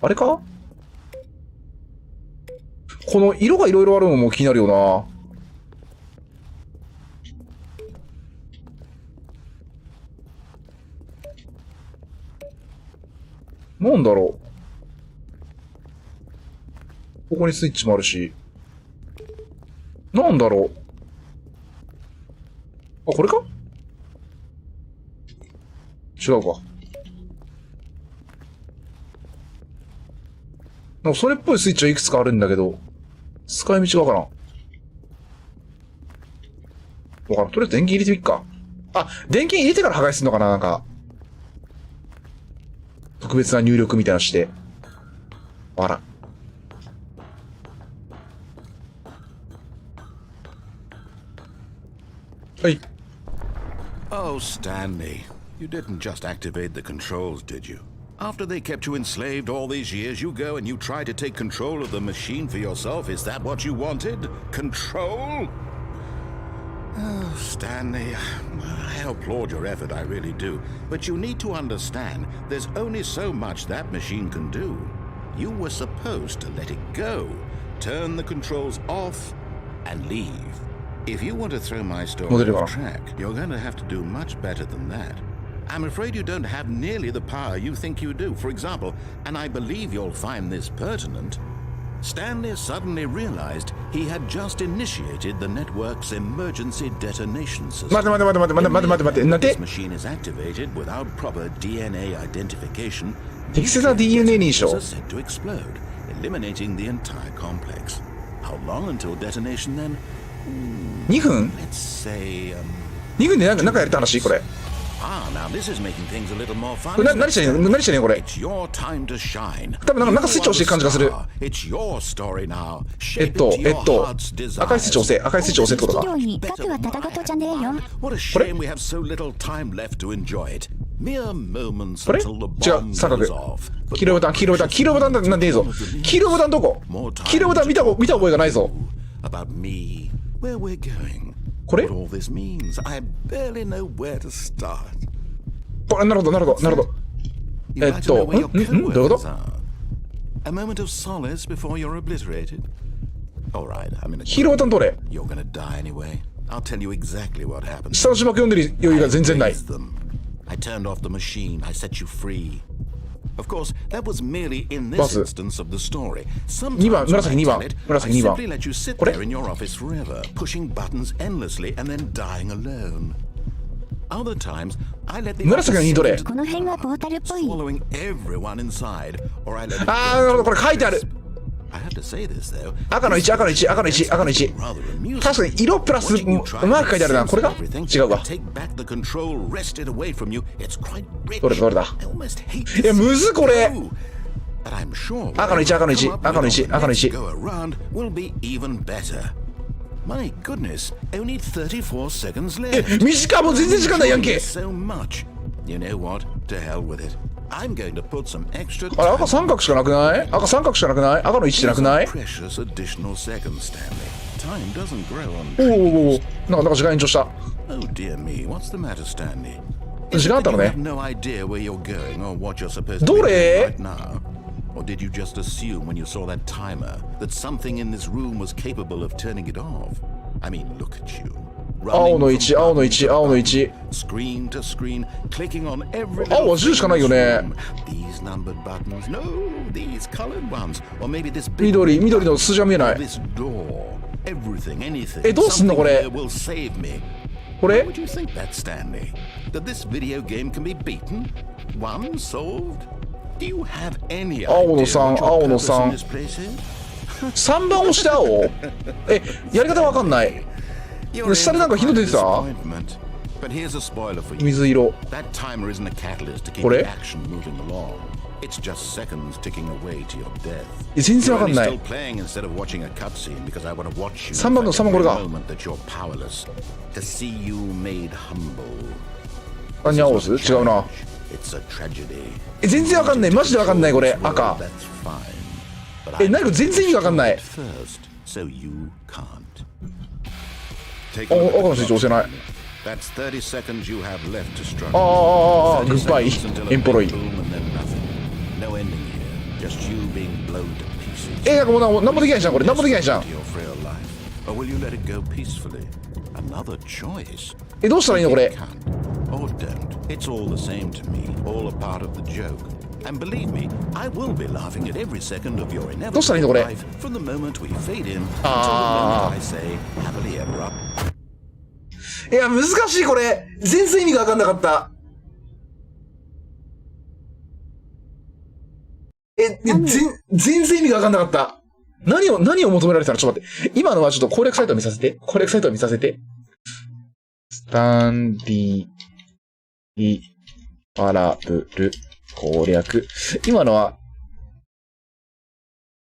Speaker 1: あれかこの色がいろいろあるのも気になるよな。なんだろう。ここにスイッチもあるし。なんだろう。あ、これか？違うか。なんかそれっぽいスイッチはいくつかあるんだけど、使い道がわからん。わからん。とりあえず電源入れてみっか。あ、電源入れてから破壊するのかななんか。特別な入力みたいなのして。あら。はい。
Speaker 2: Oh, Stanley, you didn't just activate the controls, did you? After they kept you enslaved all these years, you go and you try to take control of the machine for yourself. Is that what you wanted? Control? Oh, Stanley, I applaud your effort, I really do. But you need to understand, there's only so much that machine can do. You were supposed to let it go, turn the controls off, and leave. If you want to throw my story
Speaker 1: 戻れるか
Speaker 2: off
Speaker 1: な。
Speaker 2: track, you're going to have to do much better than that. I'm afraid you don't have nearly the power you think you do. For example, and I believe you'll find this pertinent, Stanley suddenly realized he had just initiated the network's emergency detonation system.
Speaker 1: 待って。なん
Speaker 2: This
Speaker 1: て
Speaker 2: machine is activated without proper DNA identification.
Speaker 1: 適切な DNA 認
Speaker 2: These
Speaker 1: 証。
Speaker 2: are set to explode, eliminating the entire complex. How long until detonation then?
Speaker 1: 2分
Speaker 2: Let's say,
Speaker 1: ?2 分でなんかやれた話これ。
Speaker 2: now this is making things a little more fun.
Speaker 1: これ何してんのこれ。
Speaker 2: It's your time to shine.
Speaker 1: 多分なんかスイッチ押してる感じがする。
Speaker 2: It's your story now. Shape it to your heart's desires.
Speaker 1: 赤いスイッチ押せってことか。
Speaker 3: ように額はただごとじゃねえよ。
Speaker 2: What a shame we have so little time left to enjoy it. Mere moments
Speaker 1: これ
Speaker 2: until the
Speaker 1: 違
Speaker 2: bomb
Speaker 1: う、三角
Speaker 2: goes off.
Speaker 1: 黄色いボタンなんていいぞ。黄色いボタンどこ？黄色いボタン見た覚えがないぞ。
Speaker 2: About me, where we're going.
Speaker 1: これ
Speaker 2: What all this means, I barely know where to start.
Speaker 1: これなるほど。
Speaker 2: You'd like to know where your
Speaker 1: どういうこ
Speaker 2: co-workers
Speaker 1: と？
Speaker 2: are. A moment of solace before you're obliterated. All right, I'm in a
Speaker 1: 黄色いボタンどれ？
Speaker 2: You're gonna die anyway. I'll tell you exactly what happened.
Speaker 1: 下の字幕読んでる余裕が全然ない。
Speaker 2: raised them. I turned off the machine. I set you free. Of course, that was merely in this
Speaker 1: バス。
Speaker 2: instance of the story.
Speaker 1: 2番、
Speaker 2: Sometimes when
Speaker 1: 紫
Speaker 2: I
Speaker 1: 2
Speaker 2: tell
Speaker 1: 番
Speaker 2: it,
Speaker 1: 紫
Speaker 2: I
Speaker 1: 2番
Speaker 2: simply let you sit
Speaker 1: これ
Speaker 2: there in your office forever, pushing buttons endlessly and then dying alone. Other times, I let the
Speaker 1: 紫の
Speaker 2: office
Speaker 1: 2どれ？
Speaker 3: この辺はポータルっぽい。
Speaker 2: swallowing everyone inside, or I let it
Speaker 1: あー、なるほど、これ書いてある。
Speaker 2: I have to say this though.
Speaker 1: 赤の1。
Speaker 2: Rather amusing.
Speaker 1: 確かに色プラス
Speaker 2: Watching you
Speaker 1: マ
Speaker 2: try
Speaker 1: ーク書いてあるな。
Speaker 2: to
Speaker 1: これか？
Speaker 2: sense
Speaker 1: 違うわ。
Speaker 2: everything, take back the control wrested away from you. It's quite rich.
Speaker 1: どれだ
Speaker 2: I almost hate
Speaker 1: いや、
Speaker 2: this.
Speaker 1: むずこれ。
Speaker 2: But I'm sure
Speaker 1: 赤の1
Speaker 2: whatever you come up with
Speaker 1: 赤の
Speaker 2: on the
Speaker 1: 1
Speaker 2: next go around will be even better. My goodness, only 34 seconds
Speaker 1: え、
Speaker 2: left.
Speaker 1: 短いもう全然時間ないやんけ。
Speaker 2: So much. You know what? To hell with it. I'm going to put some extra
Speaker 1: あれ、赤三角しかなくない？赤三角しかなくない？赤の1ってなくない？
Speaker 2: precious additional seconds, Stanley. Time doesn't grow on
Speaker 1: お
Speaker 2: trees.
Speaker 1: お、なんか時間延長した。
Speaker 2: Oh dear me, what's the matter, Stanley?
Speaker 1: 時間あったの
Speaker 2: You
Speaker 1: ね
Speaker 2: have。no idea where you're going or what you're supposed to
Speaker 1: ど
Speaker 2: be
Speaker 1: れ？
Speaker 2: doing right now. Or did you just assume when you saw that timer that something in this room was capable of turning it off? I mean, look at you.
Speaker 1: 青の1、青の1、青の1。
Speaker 2: Screen to screen, clicking on every
Speaker 1: 青は10しかないよね。
Speaker 2: These numbered buttons, no, these colored ones, or maybe this big
Speaker 1: 緑の数字は見えない。
Speaker 2: this door, everything, anything.
Speaker 1: え、どうすんのこれ？
Speaker 2: Something here will save me.
Speaker 1: これ？
Speaker 2: What do you think that, Stanley? That this video game can be beaten? Won? Solved? Do you have any idea
Speaker 1: 青の
Speaker 2: what
Speaker 1: 3、
Speaker 2: your
Speaker 1: 青の
Speaker 2: purpose in
Speaker 1: 3。
Speaker 2: this place is?
Speaker 1: 3番押して青？え、やり方わかんない。
Speaker 2: You're
Speaker 1: 下になんか火の出てた？
Speaker 2: disappointment. But here's a spoiler for you.
Speaker 1: 水色。
Speaker 2: That timer isn't a catalyst to keep
Speaker 1: これ？
Speaker 2: the action moving along. It's just seconds ticking away to your death.
Speaker 1: え、全然
Speaker 2: You're
Speaker 1: わかん
Speaker 2: only
Speaker 1: ない
Speaker 2: still。playing instead of watching a cutscene because I want to watch you
Speaker 1: 3番の
Speaker 2: fight
Speaker 1: 3番これ
Speaker 2: every
Speaker 1: が。
Speaker 2: moment that you're powerless. To see you made humble.
Speaker 1: あ、に青す？違うな。
Speaker 2: It's a tragedy.
Speaker 1: え、全然わかんない。マジでわかんないこれ。赤。
Speaker 2: That's fine. But
Speaker 1: え、何これ全然意味わかんない。
Speaker 2: first, so you can't.
Speaker 1: あ、
Speaker 2: Take a look
Speaker 1: 赤
Speaker 2: at
Speaker 1: のスイッチ押せない。
Speaker 2: That's 30 seconds you have left to struggle.
Speaker 1: ああ、グッバイ
Speaker 2: Seconds until a
Speaker 1: エンポロイ。
Speaker 2: boom and then nothing. No ending here. Just you being blown to pieces.
Speaker 1: え、なんかもうなんもできないじゃんこれ。なんもできないじゃん。
Speaker 2: To your frail life. Or will you let it go peacefully? Another choice.
Speaker 1: え、どうしたらいいのこれ。
Speaker 2: Can't. Or don't. It's all the same to me. All a part of the joke. And believe me, I will be laughing at every second of your
Speaker 1: どうしたらいいのこ
Speaker 2: inevitable
Speaker 1: れ。
Speaker 2: life from the moment we fade in until the moment I say happily ever up.
Speaker 1: いや、難しいこれ。全然意味がわかんなかった。え、全然意味がわかんなかった。何を求められたの？ちょっと待って。今のはちょっと攻略サイトを見させて。攻略サイトを見させて。スタンリー・パラブル攻略。今のは、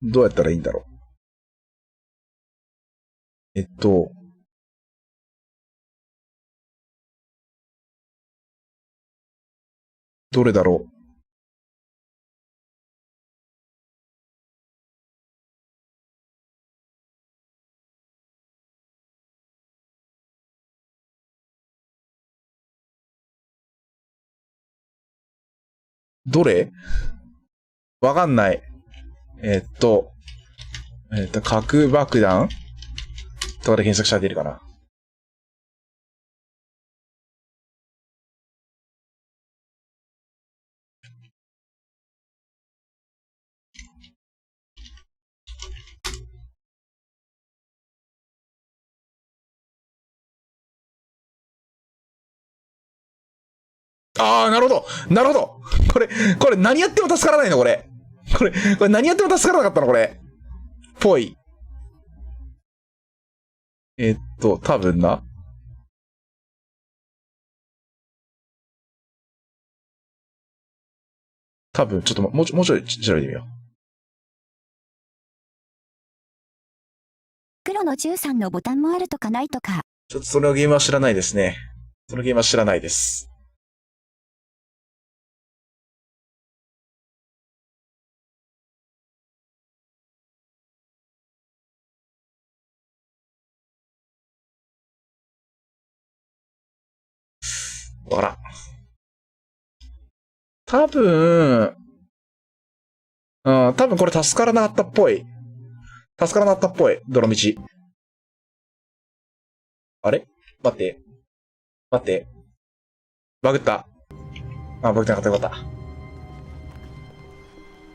Speaker 1: どうやったらいいんだろう。どれだろう。どれ？わかんない。核爆弾とかで検索したら出るかな。ああ、なるほど。なるほど。これ何やっても助からないのこれ。これ何やっても助からなかったのこれ。ぽい。多分な。多分、ちょっともうちょい調べてみよう。
Speaker 3: 黒の13のボタンもあるとかないとか。
Speaker 1: ちょっとそのゲームは知らないですね。そのゲームは知らないです。わからん。多分これ助からなかったっぽい。助からなかったっぽい。泥道。あれ待って。バグった。バグってなかったよかった。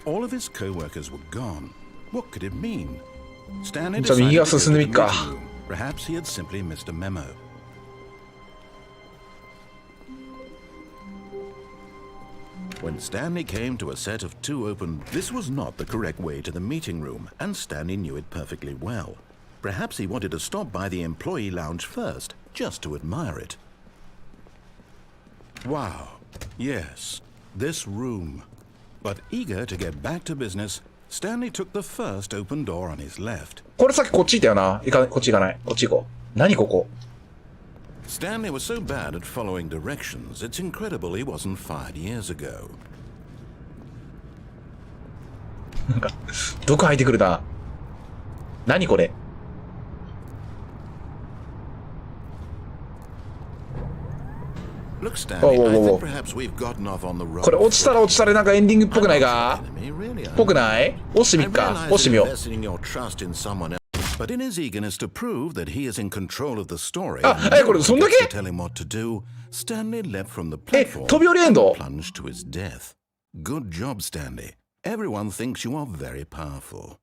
Speaker 2: All of his co-workers were gone. What could it mean? Stanley
Speaker 1: じゃあ右
Speaker 2: decided
Speaker 1: が
Speaker 2: to go
Speaker 1: 進ん
Speaker 2: to
Speaker 1: で
Speaker 2: the
Speaker 1: みっか。
Speaker 2: meeting room. Perhaps he had simply missed a memo. When Stanley came to a set of 2 open, this was not the correct way to the meeting room, and Stanley knew it perfectly well. Perhaps he wanted to stop by the employee lounge first, just to admire it. Wow, yes, this room. But eager to get back to business, Stanley took the first open door on his left.
Speaker 1: これさっきこっち行ったよな。こっち行かない。こっち行こう。何ここ
Speaker 2: Stanley was so bad at following directions, it's incredible he wasn't fired years ago.
Speaker 1: なんか、毒吐いてくるな。何これ
Speaker 2: Look, Stanley, I think perhaps we've gotten off on the wrong
Speaker 1: これ落ちたらなんかエンディングっぽくないかぽくない落ちてみっか。落ちてみよう。
Speaker 2: But in his eagerness to prove that he is in control of the story,
Speaker 1: これそんだけ
Speaker 2: to tell him what to do, Stanley leapt from the platform
Speaker 1: 飛び降りれんの
Speaker 2: and plunged to his death. Good job, Stanley. Everyone thinks you are very powerful.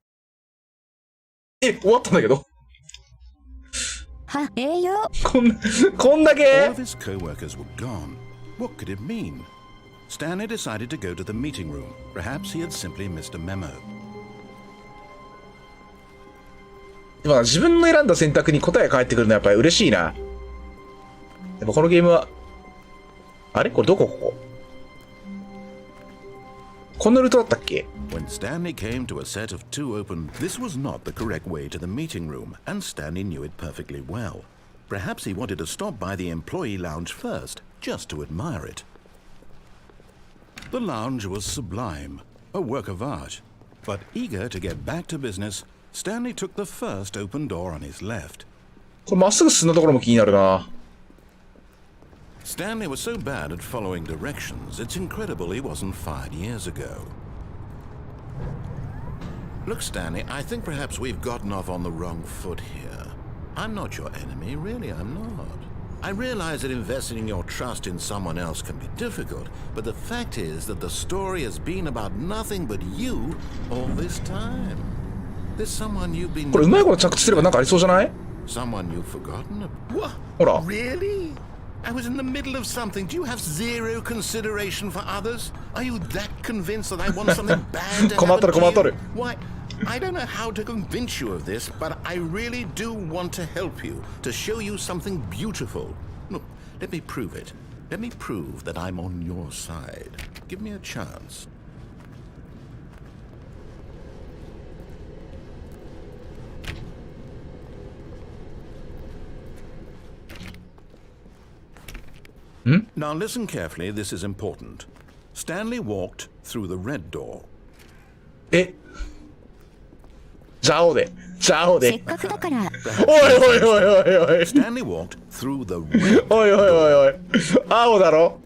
Speaker 1: 終わったんだけど
Speaker 3: は、栄養。
Speaker 1: こんだけ
Speaker 2: All of his co-workers were gone. What could it mean? Stanley decided to go to the meeting room. Perhaps he had simply missed a memo.
Speaker 1: 今自分の選んだ選択に答えが返ってくるのはやっぱり嬉しいな。でもこのゲームは、あれこれどここここんなルートだったっけ
Speaker 2: When Stanley came to a set of 2 open, this was not the correct way to the meeting room, and Stanley knew it perfectly well. Perhaps he wanted to stop by the employee lounge first, just to admire it. The lounge was sublime, a work of art. But eager to get back to business, Stanley took the first open door on his left.
Speaker 1: これまっすぐ進んだところも気になるな。
Speaker 2: Stanley was so bad at following directions, it's incredible he wasn't fired years ago. Look, Stanley, I think perhaps we've gotten off on the wrong foot here. I'm not your enemy, really, I'm not. I realize that investing your trust in someone else can be difficult, but the fact is that the story has been about nothing but you all this time. There's someone you've been...
Speaker 1: これうまいこと着地すればなんかありそうじゃない
Speaker 2: Someone you've forgotten about. What?
Speaker 1: ほら。
Speaker 2: Really? I was in the middle of something. Do you have zero consideration for others? Are you that convinced that I want something bad to happen to you? Why? I don't know how to convince you of this, but I really do want to help you, to show you something beautiful. Look, let me prove it. Let me prove that I'm on your side. Give me a chance. Now listen carefully, this is important. Stanley walked through the red door.
Speaker 1: じゃあ青で。じゃあ青で。
Speaker 3: せっかくだから。
Speaker 1: おいおいおいおいおい。
Speaker 2: Stanley walked through the red door.
Speaker 1: おいおいおいおい。青だろ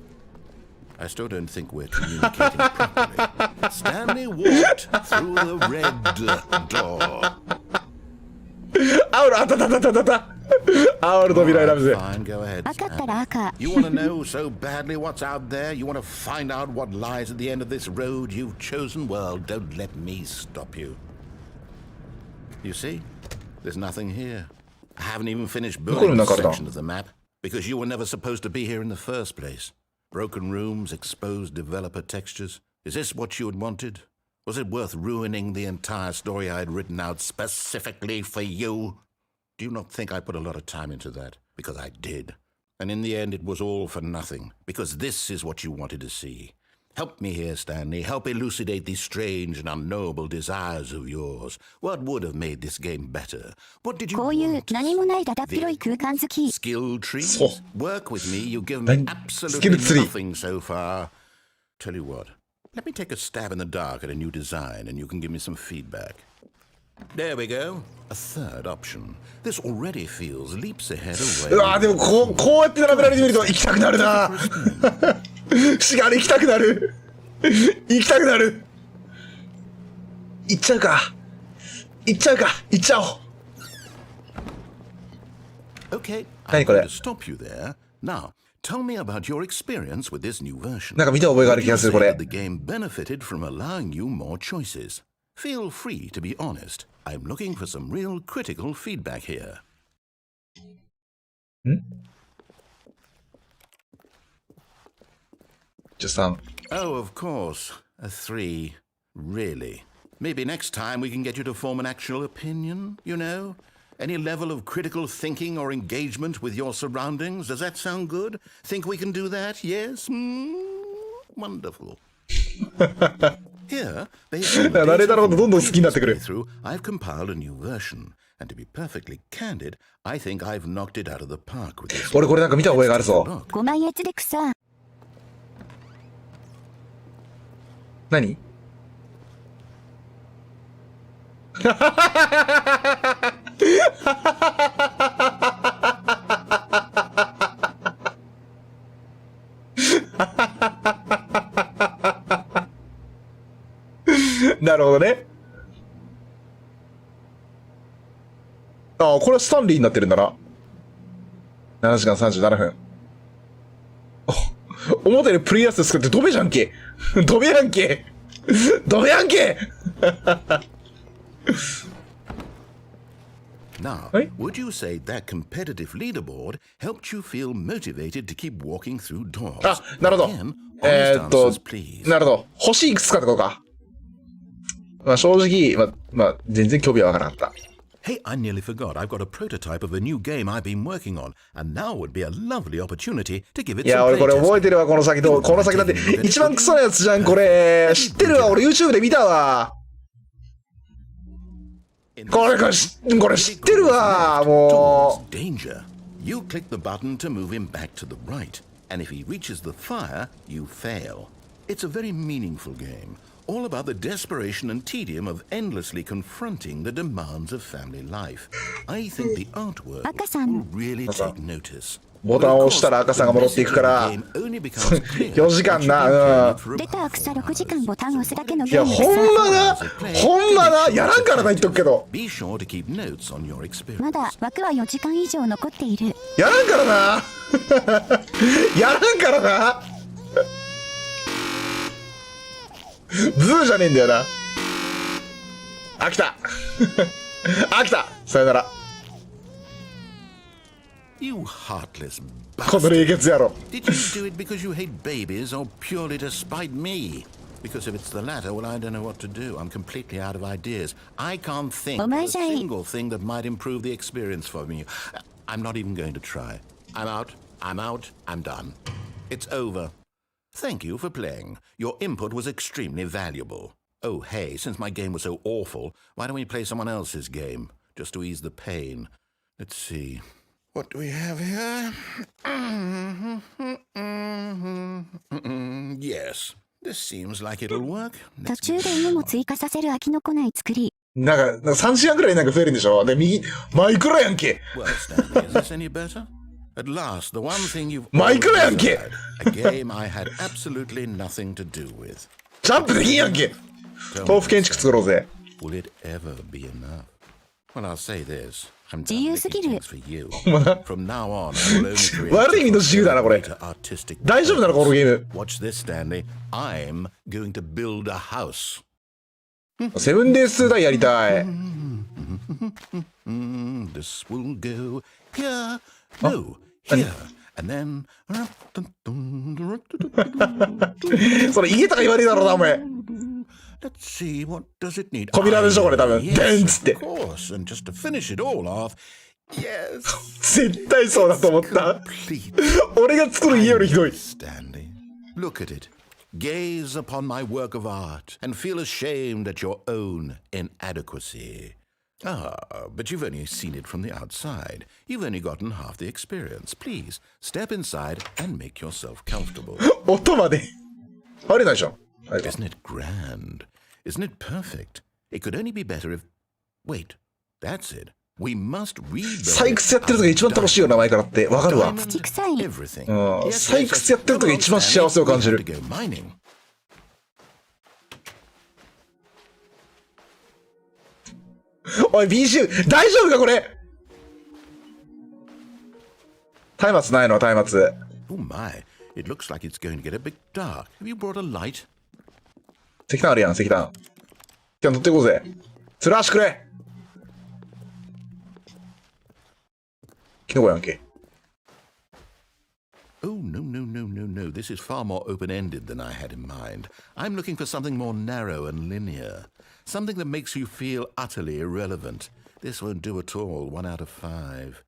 Speaker 2: I still don't think we're communicating properly. Stanley walked through the red door.
Speaker 1: 青のあたたたたたた。青の扉選ぶぜ。
Speaker 2: Fine, go ahead.
Speaker 3: 赤ったら赤。
Speaker 2: You want to know so badly what's out there? You want to find out what lies at the end of this road you've chosen? Well, don't let me stop you. You see? There's nothing here. I haven't even finished building this section of the map because you were never supposed to be here in the first place. Broken rooms, exposed developer textures. Is this what you had wanted? Was it worth ruining the entire story I had written out specifically for you? Do you not think I put a lot of time into that? Because I did. And in the end, it was all for nothing. Because this is what you wanted to see. Help me here, Stanley. Help elucidate these strange and unknowable desires of yours. What would have made this game better? What did you
Speaker 3: こういう何もないだだっ
Speaker 2: The
Speaker 3: 広い空間好き。
Speaker 2: skill trees?
Speaker 1: So-
Speaker 2: Work with me. You've given me absolutely
Speaker 1: Skill tree.
Speaker 2: nothing so far. Tell you what. Let me take a stab in the dark at a new design, and you can give me some feedback. There we go. A third option. This already feels leaps ahead
Speaker 1: う
Speaker 2: away.
Speaker 1: わーでもこうやって並べられてみると行きたくなるな。しがり行きたくなる。行きたくなる。行っちゃうか。行っちゃうか。行っちゃおう。
Speaker 2: Okay,
Speaker 1: Hey,
Speaker 2: I'm going to
Speaker 1: Colette.
Speaker 2: stop you there. Now, tell me about your experience with this new version.
Speaker 1: なんか見た覚えがある
Speaker 2: Would
Speaker 1: 気
Speaker 2: you
Speaker 1: がする
Speaker 2: say
Speaker 1: これ
Speaker 2: that。the game benefited from allowing you more choices? Feel free to be honest. I'm looking for some real critical feedback here.
Speaker 1: 13。
Speaker 2: Oh, of course. A 3. Really? Maybe next time we can get you to form an actual opinion, you know? Any level of critical thinking or engagement with your surroundings? Does that sound good? Think we can do that? Yes? Wonderful. Here, based on the
Speaker 1: ナレーターのこと
Speaker 2: data
Speaker 1: どんどん
Speaker 2: from
Speaker 1: 好きになってく
Speaker 2: previous
Speaker 1: る。
Speaker 2: playthrough, I've compiled a new version. And to be perfectly candid, I think I've knocked it out of the park with this.
Speaker 1: 俺これなんか見た覚えがある
Speaker 2: Let's take a
Speaker 1: ぞ。
Speaker 2: look.
Speaker 3: 5万円で草。
Speaker 1: 何なるほどね。ああ、これはスタンリーになってるんだな。7時間37分。お思ったよりプレイヤー数作ってドベじゃんけ。ドベやんけ。ドベやんけ。
Speaker 2: Now,
Speaker 1: Hey?
Speaker 2: would you say that competitive leaderboard helped you feel motivated to keep walking through doors?
Speaker 1: あ、なるほど。
Speaker 2: Again, honest answers, please.
Speaker 1: なるほど。星いくつかってことか。まあ正直、まあ全然興味はわからなかった。
Speaker 2: Hey, I nearly forgot. I've got a prototype of a new game I've been working on, and now would be a lovely opportunity to give it
Speaker 1: いや、
Speaker 2: some
Speaker 1: 俺これ
Speaker 2: playtesting.
Speaker 1: 覚えてるわ、この先と。この先だって、一番クソなやつじゃん、これ。知ってるわ、俺 YouTube で見たわ。これ知ってるわ、も
Speaker 2: Danger. You click the button to move him back to the right, and if he reaches the fire, you fail. It's a very meaningful game, all about the desperation and tedium of endlessly confronting the demands of family life. I think the artwork will really take notice.
Speaker 1: ボタンを押したら赤さんが戻っていくから、4時間な、
Speaker 3: レター草6時間ボタンを押すだけの
Speaker 1: いや、
Speaker 3: ゲーム
Speaker 1: ほんま
Speaker 3: 草。
Speaker 1: な、ほんまな、やらんからな、言っとくけど。
Speaker 2: Be sure to keep notes on your experience.
Speaker 3: まだ枠は4時間以上残っている。
Speaker 1: やらんからな。やらんからな。ブーじゃねえんだよな。飽きた。飽きた。さよなら。
Speaker 2: You heartless
Speaker 1: この冷
Speaker 2: bastard.
Speaker 1: 血野郎。
Speaker 2: Did you do it because you hate babies or purely to spite me? Because if it's the latter, well, I don't know what to do. I'm completely out of ideas. I can't think of a single thing that might improve the experience for me. I'm not even going to try. I'm out. I'm done. It's over. Thank you for playing. Your input was extremely valuable. Oh, hey, since my game was so awful, why don't we play someone else's game? Just to ease the pain. Let's see. What do we have here? Yes, this seems like it'll work.
Speaker 3: 途中で犬も追加させる飽きのこない作り。
Speaker 1: なんか3時間くらいなんか増えるんでしょ。で、右、マイクロやんけ。
Speaker 2: Well, Stanley, is this any better? At last, the one thing you've
Speaker 1: Michael
Speaker 2: always
Speaker 1: Yankee!
Speaker 2: desired, a game I had absolutely nothing to do with.
Speaker 1: ジャンプできんやんけ。豆腐建築作ろうぜ。
Speaker 2: Will it ever be enough? Well, I'll say this. I'm
Speaker 3: 自由すぎる。
Speaker 2: things for you. From now on, I will only create
Speaker 1: 悪い意味の自由だな、これ。
Speaker 2: artistic
Speaker 1: 大丈夫なのこのゲーム。
Speaker 2: Watch this, Stanley. I'm going to build a house.
Speaker 1: セブンデイスダイやりたい。
Speaker 2: This will go here. No, here. And then...
Speaker 1: それ家とか言われるだろうな、お前。扉でしょ、これ多分。デンっつって。絶対そうだと思った。俺が作る家よりひどい。
Speaker 2: Gaze upon my work of art and feel ashamed at your own inadequacy. Ah, but you've only seen it from the outside. You've only gotten half the experience. Please, step inside and make yourself comfortable.
Speaker 1: 音まで入れないじゃん。
Speaker 2: Isn't it grand? Isn't it perfect? It could only be better if... Wait, that's it. We must read...
Speaker 1: 採掘やってる時が一番楽しいよ、名前からって。わかるわ。
Speaker 3: 土臭い。
Speaker 1: 採掘やってる時が一番幸せを感じる。おい、BGM、大丈夫かこれ。松明ないの、松明。
Speaker 2: Oh my, it looks like it's going to get a bit dark. Have you brought a light?
Speaker 1: 石炭あるやん、石炭。石炭取っていこうぜ。つらしくれ。キノコやんけ。
Speaker 2: Oh, no, no, no, no, no. This is far more open-ended than I had in mind. I'm looking for something more narrow and linear. Something that makes you feel utterly irrelevant. This won't do at all. 1 out of 5.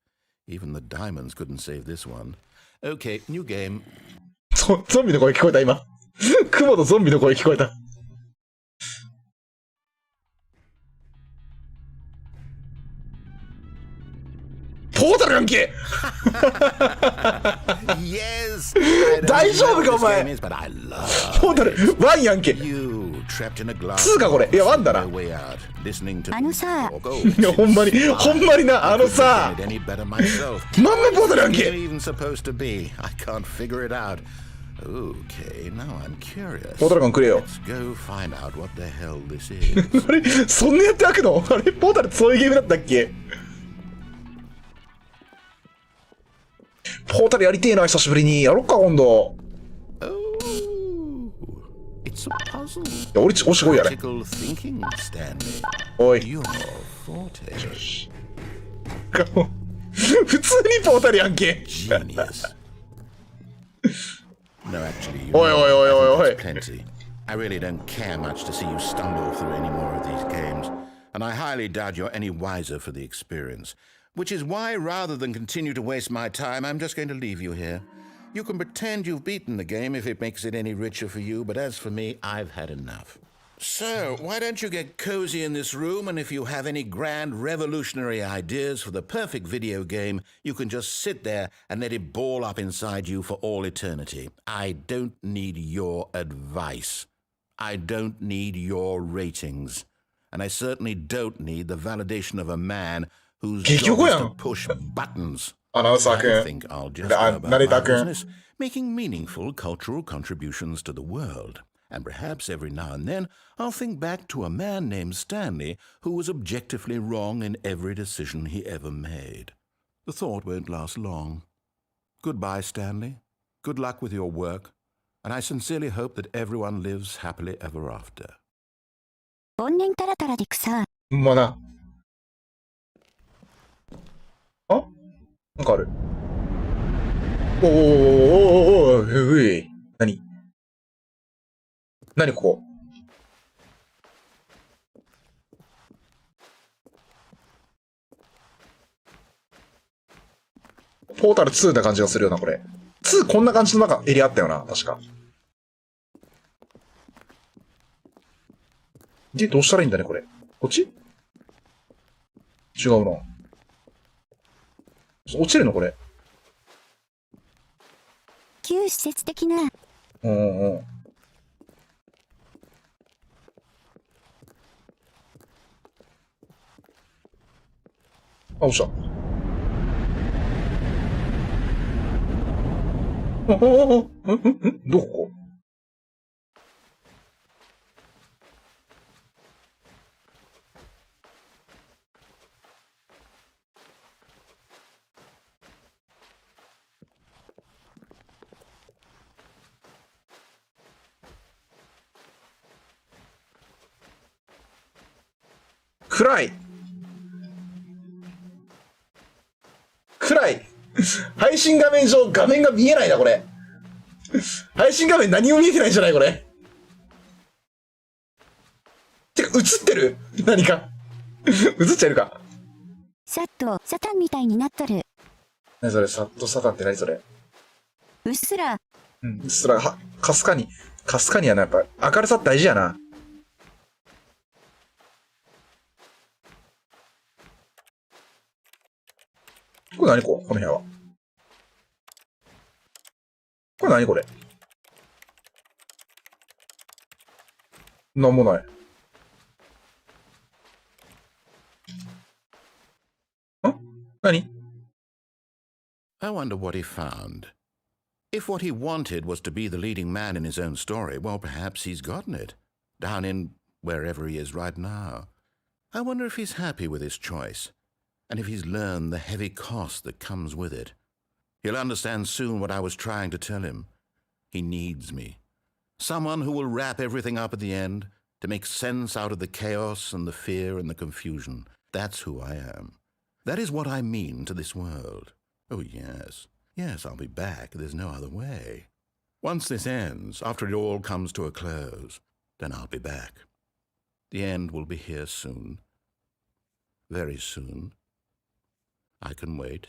Speaker 2: Even the diamonds couldn't save this one. Okay, new game.
Speaker 1: ゾンビの声聞こえた、今。雲のゾンビの声聞こえた。ポータルやんけ大丈夫かお前。ポータルワンやんけ。2かこれ。いやワンだな。
Speaker 3: あのさ、
Speaker 1: いやほんまにな、あのさ、まんまポータルやんけ。ポータル感くれよ。あれそんなやって開くの？あれポータルってそういうゲームだったっけ？ポータルやりてえな、久しぶりに。やろっか、今度。いや、俺しこいやれ。おい。普通にポータルやんけ。おいおいおいおいおい。
Speaker 2: I really don't care much to see you stumble through any more of these games, and I highly doubt you're any wiser for the experience. Which is why, rather than continue to waste my time, I'm just going to leave you here. You can pretend you've beaten the game if it makes it any richer for you, but as for me, I've had enough. So, why don't you get cozy in this room, and if you have any grand revolutionary ideas for the perfect video game, you can just sit there and let it ball up inside you for all eternity. I don't need your advice. I don't need your ratings. And I certainly don't need the validation of a man whose job is to push buttons. I think I'll just go about my business, making meaningful cultural contributions to the world. And perhaps every now and then I'll think back to a man named Stanley who was objectively wrong in every decision he ever made. The thought won't last long. Goodbye, Stanley. Good luck with your work. And I sincerely hope that everyone lives happily ever after.
Speaker 3: 怨念タラタラで草。
Speaker 1: まあな。あ？なんかある。おーおーおーおーおい。何ここ。ポータル2な感じがするよな、これ。2こんな感じの中、エリアあったよな、確か。で、どうしたらいいんだね、これ。こっち？違うな。落ちるのこれ。
Speaker 3: 旧施設的な。
Speaker 1: うんうん。あ、落ちた。どこ？暗い。暗い。配信画面上、画面が見えないな、これ。配信画面何も見えてないんじゃないこれ。てか、映ってる何か。映っちゃいるか。
Speaker 3: さっと、サタンみたいになっとる。
Speaker 1: 何それ、サッとサタンって何それ。
Speaker 3: うっすら。
Speaker 1: うん、うっすら、かすかにはな、やっぱ、明るさって大事やな。これ何この部屋は。これ何これ。なんもない。何
Speaker 2: I wonder what he found. If what he wanted was to be the leading man in his own story, well, perhaps he's gotten it. Down in wherever he is right now. I wonder if he's happy with his choice, and if he's learned the heavy cost that comes with it. He'll understand soon what I was trying to tell him. He needs me. Someone who will wrap everything up at the end, to make sense out of the chaos and the fear and the confusion. That's who I am. That is what I mean to this world. Oh, yes. Yes, I'll be back. There's no other way. Once this ends, after it all comes to a close, then I'll be back. The end will be here soon. Very soon. I can wait.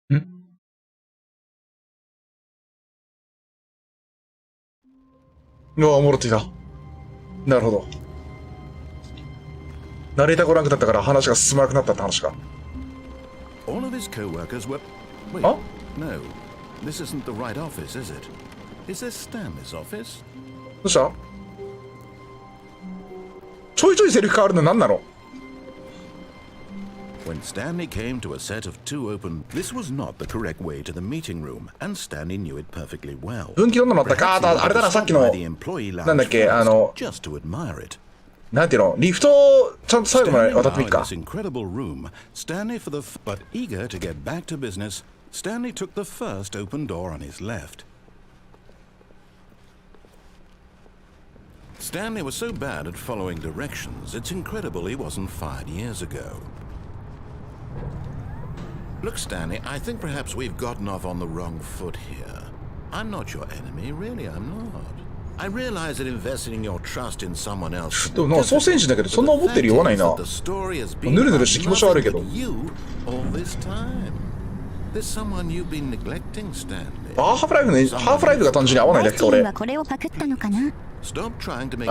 Speaker 1: Hmm? 戻ってきた。なるほど。ナレーターご覧くなったから話が進まなくなったって話か。
Speaker 2: All of his co-workers were... Wait,
Speaker 1: Huh?
Speaker 2: no. This isn't the right office, is it? Is this Stanley's office?
Speaker 1: どうした？ちょいちょいセリフ変わるの何なの？
Speaker 2: When Stanley came to a set of two open, this was not the correct way to the meeting room, and Stanley knew it perfectly well.
Speaker 1: 分岐どんなのあったかあれだな、さっきの、なんだっけ、
Speaker 2: just to admire it.
Speaker 1: なんていうの、リフトをちゃんと最後まで渡ってみっか。
Speaker 2: This incredible room, Stanley but eager to get back to business, Stanley took the first open door on his left. Stanley was so bad at following directions, it's incredible he wasn't fired years ago. Look, Stanley, I think perhaps we've gotten off on the wrong foot here. I'm not your enemy, really, I'm not. I realize that investing in your trust in someone else...
Speaker 1: でもなんかソーセージだけど、そんな思ってる言わないな。ぬるぬるして気持ち悪いけど。ハーフライフが単純に合わないだけか、俺。
Speaker 3: これをパクったのかな。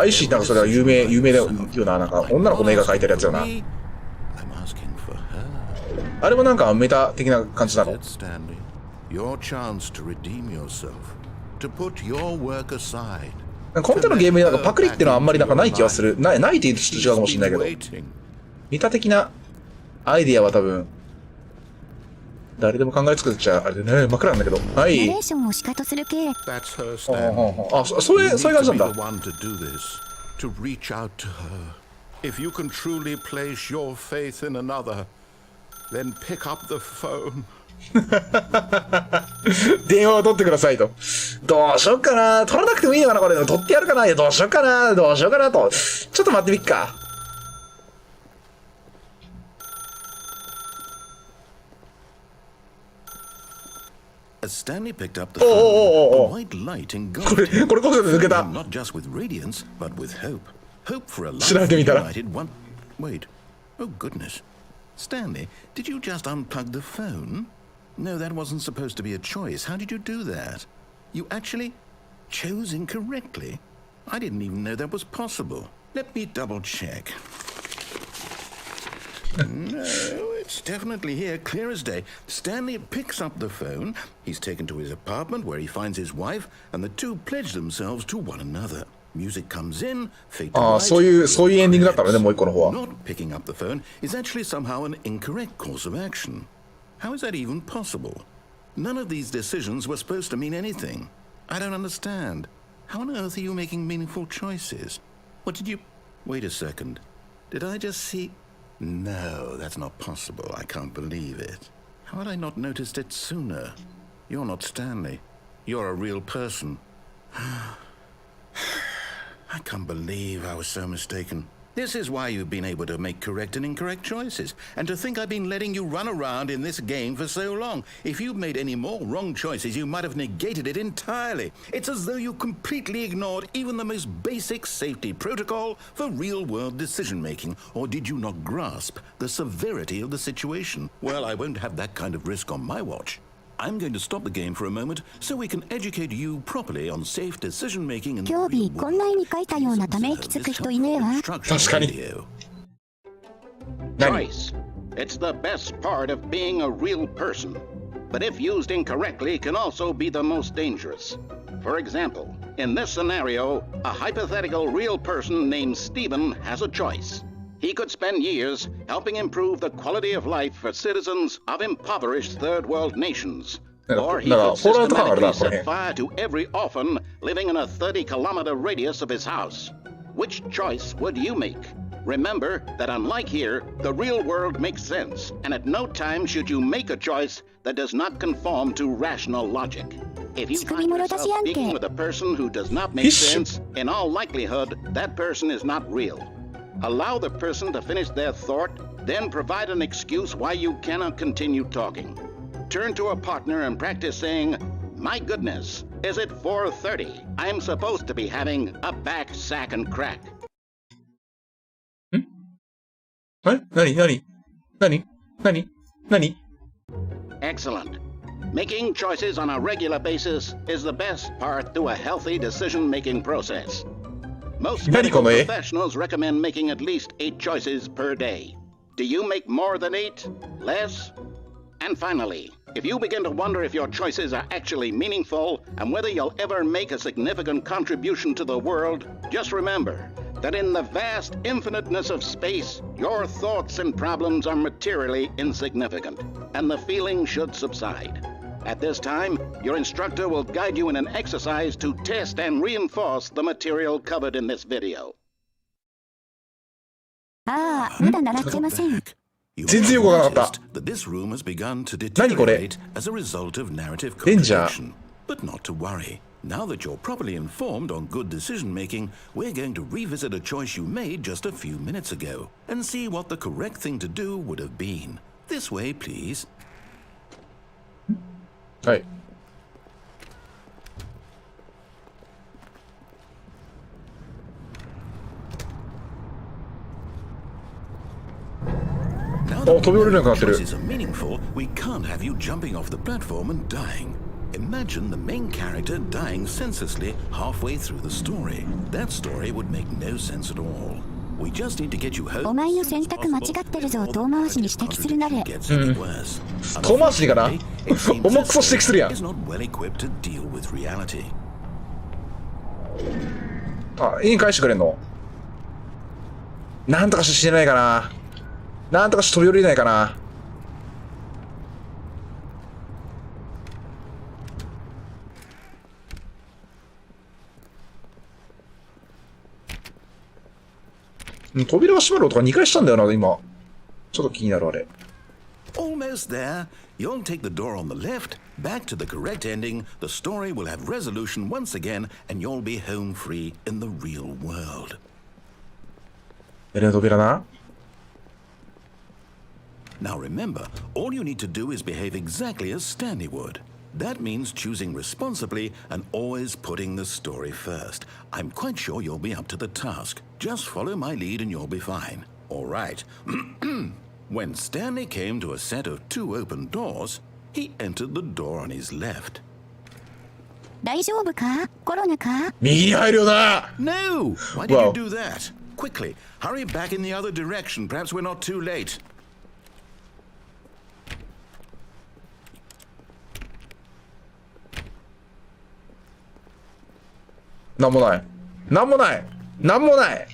Speaker 1: IC なんかそれは有名だよな、なんか女の子の絵が描いてるやつよな。あれもなんかメタ的な感じなの。
Speaker 2: 本
Speaker 1: 当のゲームになんかパクリってのはあんまりなんかない気はする。ないって言うとちょっと違うかもしれないけど。メタ的なアイディアは多分、誰でも考えつくっちゃあれでね、真っ暗なんだけど。はい。
Speaker 3: ナレーションをシカトする系。
Speaker 1: あ、そういう感じなんだ。
Speaker 2: If you can truly place your faith in another, then pick up the phone.
Speaker 1: 電話を取ってくださいと。どうしよっかな。取らなくてもいいのかなこれ。取ってやるかな。どうしよっかな。どうしようかなと。ちょっと待ってみっか。
Speaker 2: As Stanley picked up the phone, a white light engulfed him.
Speaker 1: これこそ抜けた。
Speaker 2: Not just with radiance, but with hope. Hope for a life
Speaker 1: 調べてみたら。
Speaker 2: united one. Wait. Oh goodness. Stanley, did you just unplug the phone? No, that wasn't supposed to be a choice. How did you do that? You actually chose incorrectly. I didn't even know that was possible. Let me double check. No, it's definitely here, clear as day. Stanley picks up the phone. He's taken to his apartment where he finds his wife, and the two pledge themselves to one another. Music comes in, fade to white.
Speaker 1: そういうエンディングだったのね、もう一個の方は。
Speaker 2: Not picking up the phone is actually somehow an incorrect course of action. How is that even possible? None of these decisions were supposed to mean anything. I don't understand. How on earth are you making meaningful choices? What did you... Wait a second. Did I just see... No, that's not possible. I can't believe it. How had I not noticed it sooner? You're not Stanley. You're a real person. I can't believe I was so mistaken. This is why you've been able to make correct and incorrect choices. And to think I've been letting you run around in this game for so long. If you'd made any more wrong choices, you might have negated it entirely. It's as though you completely ignored even the most basic safety protocol for real-world decision-making. Or did you not grasp the severity of the situation? Well, I won't have that kind of risk on my watch. I'm going to stop the game for a moment so we can educate you properly on safe decision making and
Speaker 3: 興味こんな絵に描いたようなため息つく人いねえわ。
Speaker 1: 確かに。
Speaker 5: Choice. It's the best part of being a real person. But if used incorrectly, can also be the most dangerous. For example, in this scenario, a hypothetical real person named Stephen has a choice. He could spend years helping improve the quality of life for citizens of impoverished third world nations. Or he could systematically set fire to every orphan living in a 30-kilometer radius of his house. Which choice would you make? Remember that unlike here, the real world makes sense, and at no time should you make a choice that does not conform to rational logic. If you find yourself speaking with a person who does not make sense, in all likelihood, that person is not real. Allow the person to finish their thought, then provide an excuse why you cannot continue talking. Turn to a partner and practice saying, "My goodness, is it 4:30? I'm supposed to be having a back sack and crack."
Speaker 1: 何
Speaker 5: Excellent. Making choices on a regular basis is the best part to a healthy decision-making process. Most medical professionals recommend making at least 8 choices per day. Do you make more than 8? Less? And finally, if you begin to wonder if your choices are actually meaningful and whether you'll ever make a significant contribution to the world, just remember that in the vast infiniteness of space, your thoughts and problems are materially insignificant, and the feeling should subside. At this time, your instructor will guide you in an exercise to test and reinforce the material covered in this video.
Speaker 3: ああ、まだ習ってません。
Speaker 1: 全然よくわからなかった。何これ？レンジャー。
Speaker 2: But not to worry. Now that you're properly informed on good decision making, we're going to revisit a choice you made just a few minutes ago and see what the correct thing to do would have been. This way, please.
Speaker 1: はい。お、飛び降りれなくなってる。
Speaker 2: We can't have you jumping off the platform and dying. Imagine the main character dying senselessly halfway through the story. That story would make no sense at all. We just need to get you home.
Speaker 3: お前の選択間違ってるぞ、遠回しに指摘するなれ。
Speaker 1: 遠回しにかな重くそ指摘するやん。あ、家に返してくれんの？なんとかして死ねないかな。なんとかして飛び降りれないかな。扉が閉まる音が2回したんだよな、今。ちょっと気になるあれ。
Speaker 2: Almost there. You'll take the door on the left, back to the correct ending. The story will have resolution once again, and you'll be home free in the real world.
Speaker 1: の扉な。
Speaker 2: Now remember, all you need to do is behave exactly as Stanley would. That means choosing responsibly and always putting the story first. I'm quite sure you'll be up to the task. Just follow my lead and you'll be fine. All right. When Stanley came to a set of 2 open doors, he entered the door on his left.
Speaker 3: 大丈夫か？コロナか？
Speaker 1: 右に入るよな。
Speaker 2: No! Why did you do that? Quickly, hurry back in the other direction. Perhaps we're not too late.
Speaker 1: なんもない。なんもない。なんもない。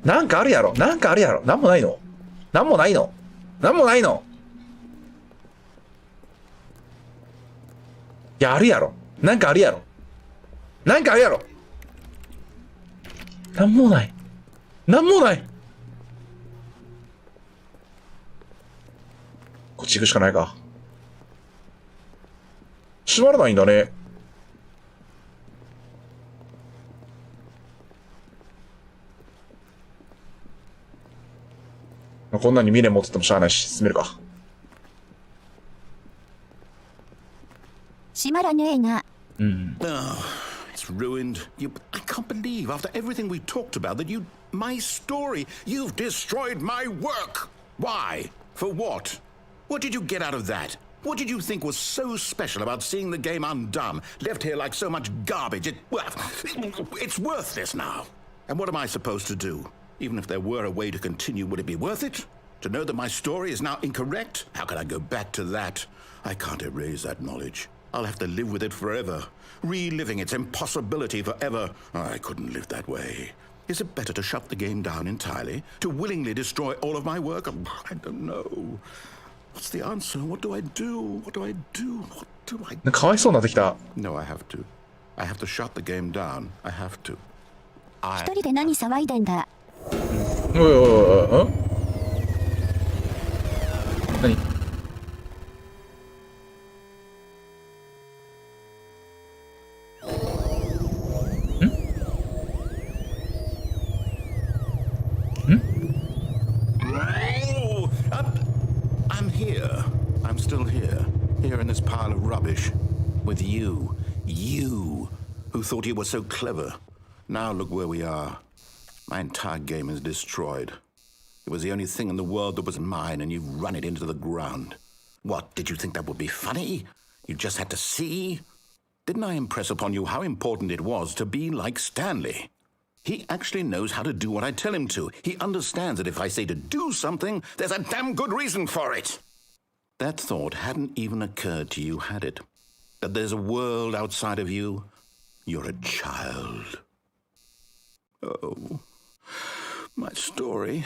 Speaker 1: なんかあるやろ。なんかあるやろ。なんもないの。なんもないの。なんもないの。いや、あるやろ。なんかあるやろ。なんかあるやろ。なんもない。なんもない。こっち行くしかないか。閉まらないんだね。こんなに未練持っててもしゃあないし、進めるか。
Speaker 3: 閉まらねえな。
Speaker 2: It's ruined. I can't believe after everything we talked about that my story, you've destroyed my work. Why? For what? What did you get out of that? What did you think was so special about seeing the game undone, left here like so much garbage? It's worthless now. And what am I supposed to do? Even if there were a way to continue, would it be worth it? To know that my story is now incorrect? How can I go back to that? I can't erase that knowledge. I'll have to live with it forever, reliving its impossibility forever. I couldn't live that way. Is it better to shut the game down entirely? To willingly destroy all of my work? I don't know. What's the answer? What do I do? What do I do? What do I do?
Speaker 1: かわいそうになってきた。
Speaker 2: No, I have to. I have to shut the game down. I have to.
Speaker 3: 一人で何騒いでんだ。
Speaker 1: おいおいおい、ん？何？I'm
Speaker 2: here. I'm still here. Here in this pile of rubbish. With you. You. Who thought you were so clever. Now look where we are. My entire game is destroyed. It was the only thing in the world that was mine, and you've run it into the ground. What, did you think that would be funny? You just had to see? Didn't I impress upon you how important it was to be like Stanley? He actually knows how to do what I tell him to. He understands that if I say to do something, there's a damn good reason for it. That thought hadn't even occurred to you, had it? That there's a world outside of you? You're a child. Oh, my story.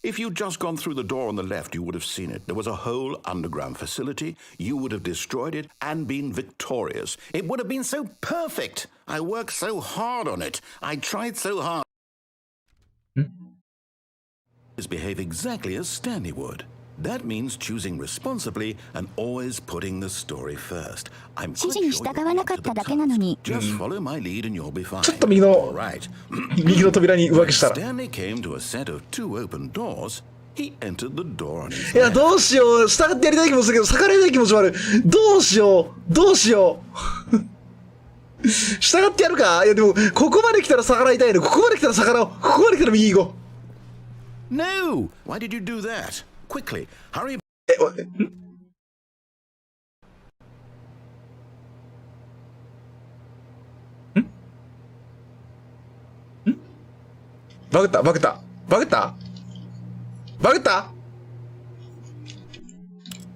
Speaker 2: If you'd just gone through the door on the left, you would have seen it. There was a whole underground facility. You would have destroyed it and been victorious. It would have been so perfect. I worked so hard on it. I tried so hard. Behave exactly as Stanley would. That means choosing responsibly and always putting the story first. I'm
Speaker 3: 指示に従わなかっただけなのに。
Speaker 2: Just follow my lead and you'll be fine.
Speaker 1: ちょっと右の
Speaker 2: Right.
Speaker 1: 右の扉に浮気したら。
Speaker 2: Stanley came to a set of 2 open doors. He entered the door on his
Speaker 1: いや、どうしよう。従ってやりたい気もするけど、逆らえない気持ちもある。どうしよう。どうしよう。従ってやるか。いや、でも、ここまで来たら逆らいたいの。ここまで来たら逆らおう。ここまで来たら右行こ
Speaker 2: う。No! Why did you do that? Quickly, hurry.
Speaker 1: バグったバグったバグったバグった。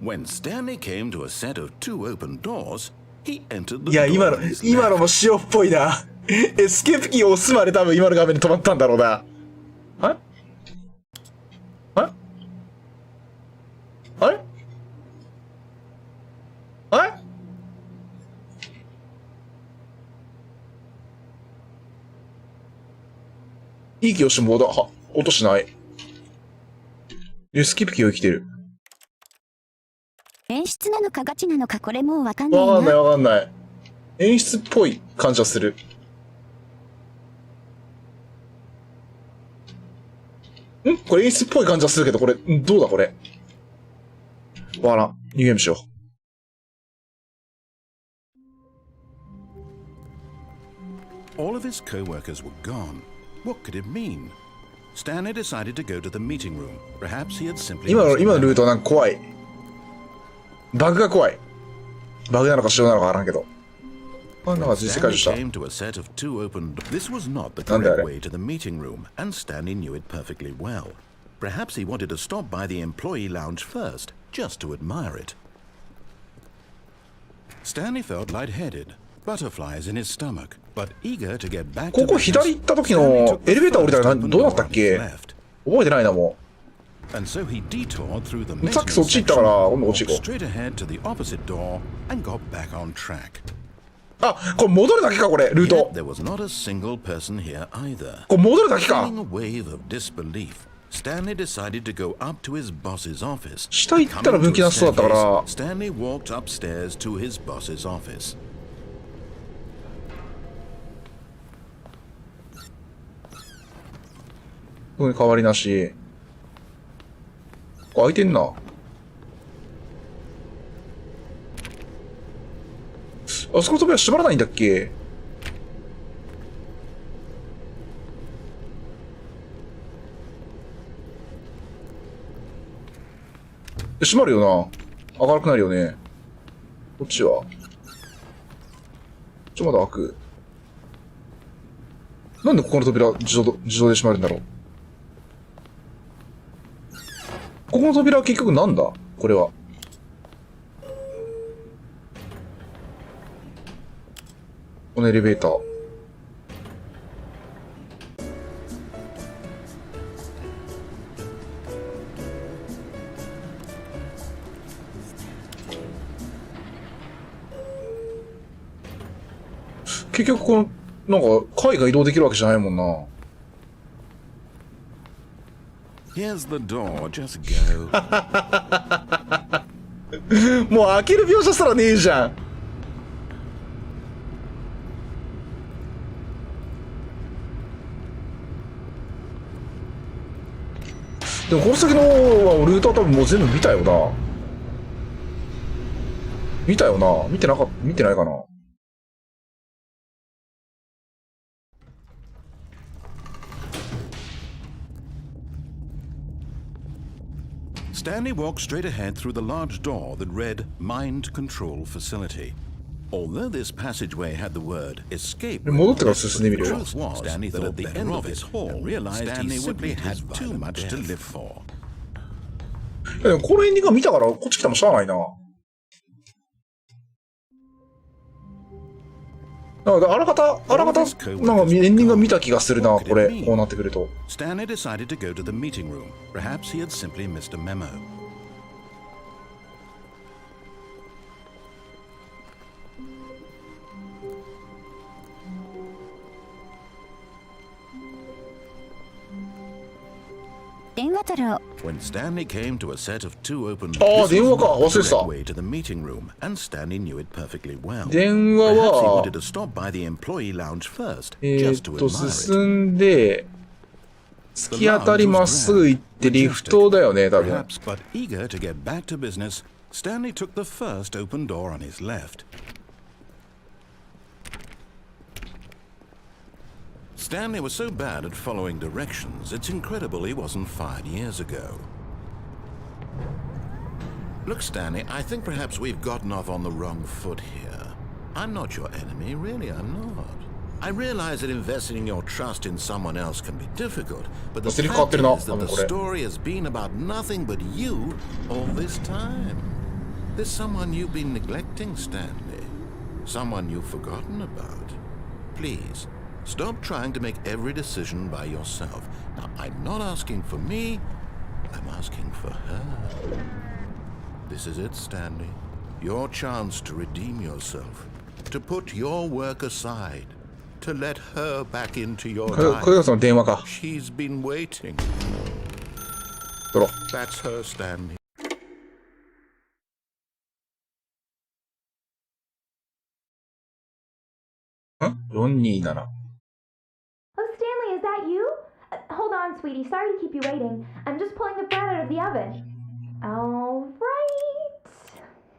Speaker 2: When Stanley came to a set of 2 open doors, he entered the
Speaker 1: いや、
Speaker 2: door.
Speaker 1: 今のも塩っぽいな。エスケープキーを押すまで多分今の画面に止まったんだろうな。あれいい気をしても音しない。スキップキーを生きてる。
Speaker 3: 演出なのかガチなのかこれもうわかんないな。
Speaker 1: わかんない。演出っぽい感じはする。これ演出っぽい感じはするけど、これ、どうだこれ。わからん。ニューゲームしよ
Speaker 2: う。All of his co-workers were gone. What could it mean? Stanley decided to go to the meeting room. Perhaps he had simply.
Speaker 1: 今のルートはなんか怖い。バグが怖い。バグなのか仕様なのかわからんけど。なんか実際解除した。
Speaker 2: Came to a set of 2 open doors. This was not the correct way to the meeting room, and Stanley knew it perfectly well. Perhaps he wanted to stop by the employee lounge first, just to admire it. Stanley felt lightheaded, butterflies in his stomach, but eager to get back to
Speaker 1: ここ左行った時のエレベーター降りたらどうなったっけ？覚えてないなもう。
Speaker 2: And so he detoured through the
Speaker 1: さっきそっち行ったから今度こっち行こう。
Speaker 2: straight ahead to the opposite door and got back on track.
Speaker 1: あ、これ戻るだけかこれルート。
Speaker 2: There was not a single person here either.
Speaker 1: これ戻るだけか。
Speaker 2: Feeling a wave of disbelief, Stanley decided to go up to his boss's office.
Speaker 1: 下行ったら分岐なさそうだったから。
Speaker 2: Stanley walked upstairs to his boss's office.
Speaker 1: 特に変わりなし。開いてんな。あそこの扉閉まらないんだっけ？閉まるよな。明るくなるよね。こっちはまだ開く。なんでここの扉自動で閉まるんだろう。ここの扉は結局なんだこれは。このエレベーター。結局この、なんか、階が移動できるわけじゃないもんな。
Speaker 2: Here's the door, just go.
Speaker 1: もう開ける描写すらねえじゃん。でもこの先のルートは多分もう全部見たよな。見たよな。見てないかな。
Speaker 2: Stanley walked straight ahead through the large door that read Mind Control Facility. Although this passageway had the word escape,
Speaker 1: 戻ってから進んでみる
Speaker 2: the
Speaker 1: よ。
Speaker 2: truth was that at the end of it all, Stanley simply had too much to live for.
Speaker 1: でもこのエンディングが見たからこっち来てもしゃあないな。なんかあらかた、なんかエンディングが見た気がするな、これ。こうなってくると。
Speaker 2: Stanley decided to go to the meeting room. Perhaps he had simply missed a memo. When Stanley came to a set of two open doors,
Speaker 1: 電話か、忘れてた。
Speaker 2: way to the meeting room, and Stanley knew it perfectly well.
Speaker 1: 電話
Speaker 2: Perhaps he
Speaker 1: は
Speaker 2: wanted to stop by the employee lounge first, just to admire it.
Speaker 1: 進んで、突き当たりまっすぐ行ってリフトだよね、多分。
Speaker 2: Perhaps, but eager to get back to business, Stanley took the first open door on his left. Stanley was so bad at following directions, it's incredible he wasn't fired years ago. Look, Stanley, I think perhaps we've gotten off on the wrong foot here. I'm not your enemy, really, I'm not. I realize that investing your trust in someone else can be difficult, but the fact is that the story has been about nothing but you all this time. There's someone you've been neglecting, Stanley. Someone you've forgotten about. Please, stop trying to make every decision by yourself. Now, I'm not asking for me, I'm asking for her. This is it, Stanley. Your chance to redeem yourself, to put your work aside, to let her back into your
Speaker 1: これがその電話か。
Speaker 2: She's been waiting.
Speaker 1: 取ろう。
Speaker 2: That's her, Stanley.
Speaker 1: 427。Oh,
Speaker 6: Stanley, is that you? Hold on, sweetie. Sorry to keep you waiting. I'm just pulling the bread out of the oven. All right.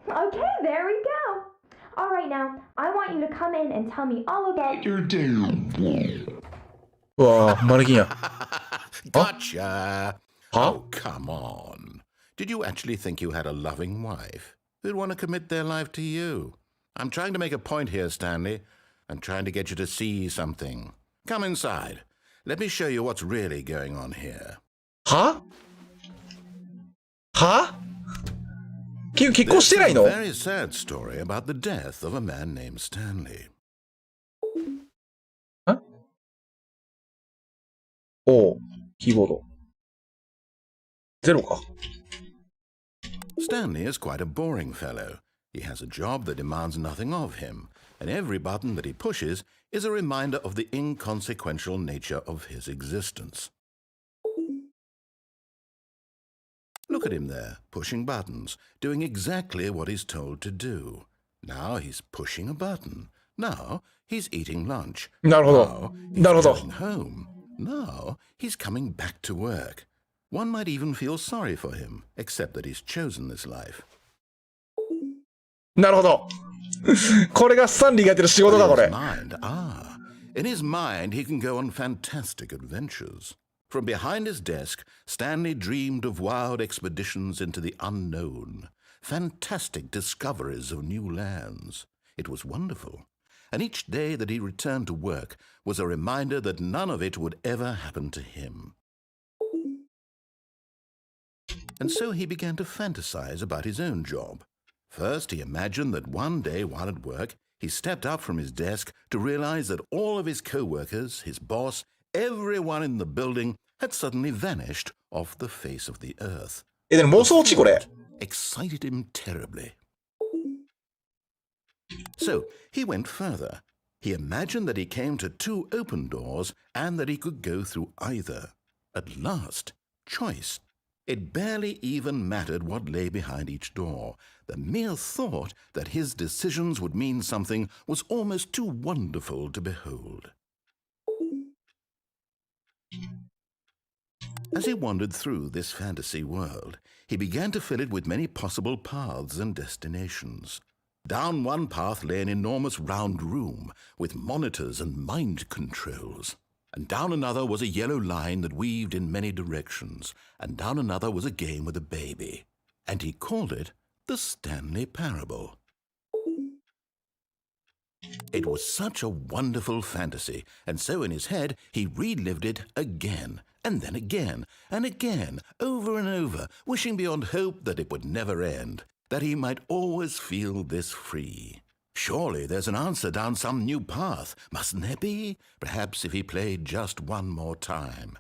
Speaker 6: Okay, there we go. All right, now, I want you to come in and tell me all about your day.
Speaker 1: うわぁ、マネキンや。
Speaker 2: Gotcha.
Speaker 1: Huh?
Speaker 2: Oh, come on. Did you actually think you had a loving wife who'd want to commit their life to you? I'm trying to make a point here, Stanley. I'm trying to get you to see something. Come inside. Let me show you what's really going on here.
Speaker 1: はは結婚してないの？
Speaker 2: This is a very sad story about the death of a man named Stanley.
Speaker 1: おう、キーボード。ゼロか。
Speaker 2: Stanley is quite a boring fellow. He has a job that demands nothing of him, and every button that he pushes is a reminder of the inconsequential nature of his existence. Look at him there, pushing buttons, doing exactly what he's told to do. Now he's pushing a button. Now he's eating lunch.
Speaker 1: なるほど。
Speaker 2: Now he's
Speaker 1: なるほど。
Speaker 2: going home. Now he's coming back to work. One might even feel sorry for him, except that he's chosen this life.
Speaker 1: なるほど。これがスタンリーがやってる仕事だ、これ。
Speaker 2: In his mind, he can go on fantastic adventures. From behind his desk, Stanley dreamed of wild expeditions into the unknown, fantastic discoveries of new lands. It was wonderful. And each day that he returned to work was a reminder that none of it would ever happen to him. And so he began to fantasize about his own job. First, he imagined that one day while at work, he stepped up from his desk to realize that all of his co-workers, his boss, everyone in the building had suddenly vanished off the face of the earth.
Speaker 1: でも妄想落ちこれ。
Speaker 2: Excited him terribly. So he went further. He imagined that he came to two open doors and that he could go through either. At last, choice. It barely even mattered what lay behind each door. The mere thought that his decisions would mean something was almost too wonderful to behold. As he wandered through this fantasy world, he began to fill it with many possible paths and destinations. Down one path lay an enormous round room with monitors and mind controls. And down another was a yellow line that weaved in many directions, and down another was a game with a baby. And he called it the Stanley Parable. It was such a wonderful fantasy, and so in his head he relived it again, and then again, and again, over and over, wishing beyond hope that it would never end, that he might always feel this free. Surely there's an answer down some new path, mustn't there be? Perhaps if he played just one more time.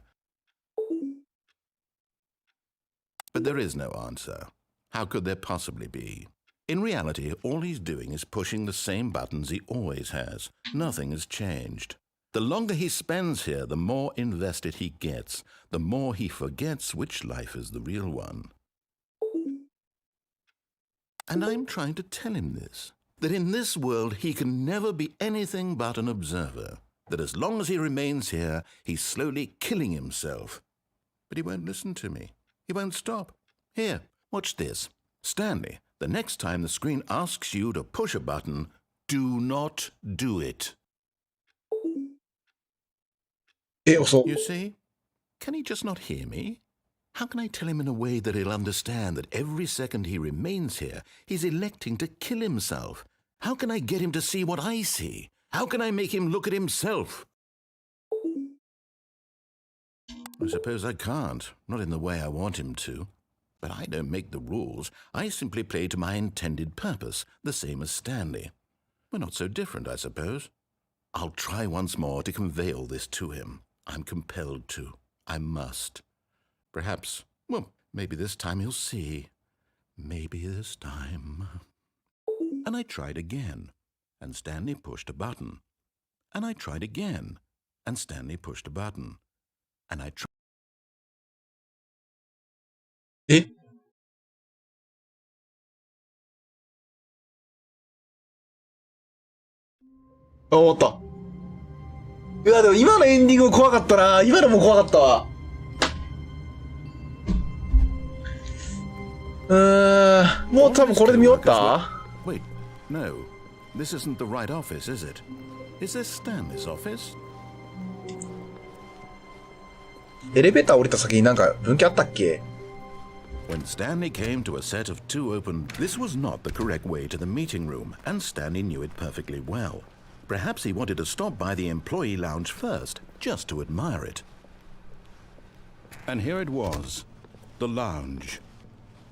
Speaker 2: But there is no answer. How could there possibly be? In reality, all he's doing is pushing the same buttons he always has. Nothing has changed. The longer he spends here, the more invested he gets, the more he forgets which life is the real one. And I'm trying to tell him this. That in this world he can never be anything but an observer, that as long as he remains here, he's slowly killing himself. But he won't listen to me. He won't stop. Here, watch this. Stanley, the next time the screen asks you to push a button, do not do it. You see? Can he just not hear me? How can I tell him in a way that he'll understand that every second he remains here, he's electing to kill himself? How can I get him to see what I see? How can I make him look at himself? I suppose I can't, not in the way I want him to. But I don't make the rules. I simply play to my intended purpose, the same as Stanley. We're not so different, I suppose. I'll try once more to convey all this to him. I'm compelled to. I must. Perhaps, well, maybe this time he'll see. Maybe this time. And I tried again, and Stanley pushed a button. And I tried again, and Stanley pushed a button. And I tried.
Speaker 1: え？あ、終わった。いや、でも今のエンディングも怖かったな。今のも怖かったわ。もう多分これで見終わった？
Speaker 2: Wait, no. This isn't the right office, is it? Is this Stanley's office?
Speaker 1: エレベーター降りた先になんか分岐あったっけ？
Speaker 2: When Stanley came to a set of two open, this was not the correct way to the meeting room, and Stanley knew it perfectly well. Perhaps he wanted to stop by the employee lounge first, just to admire it. And here it was, the lounge.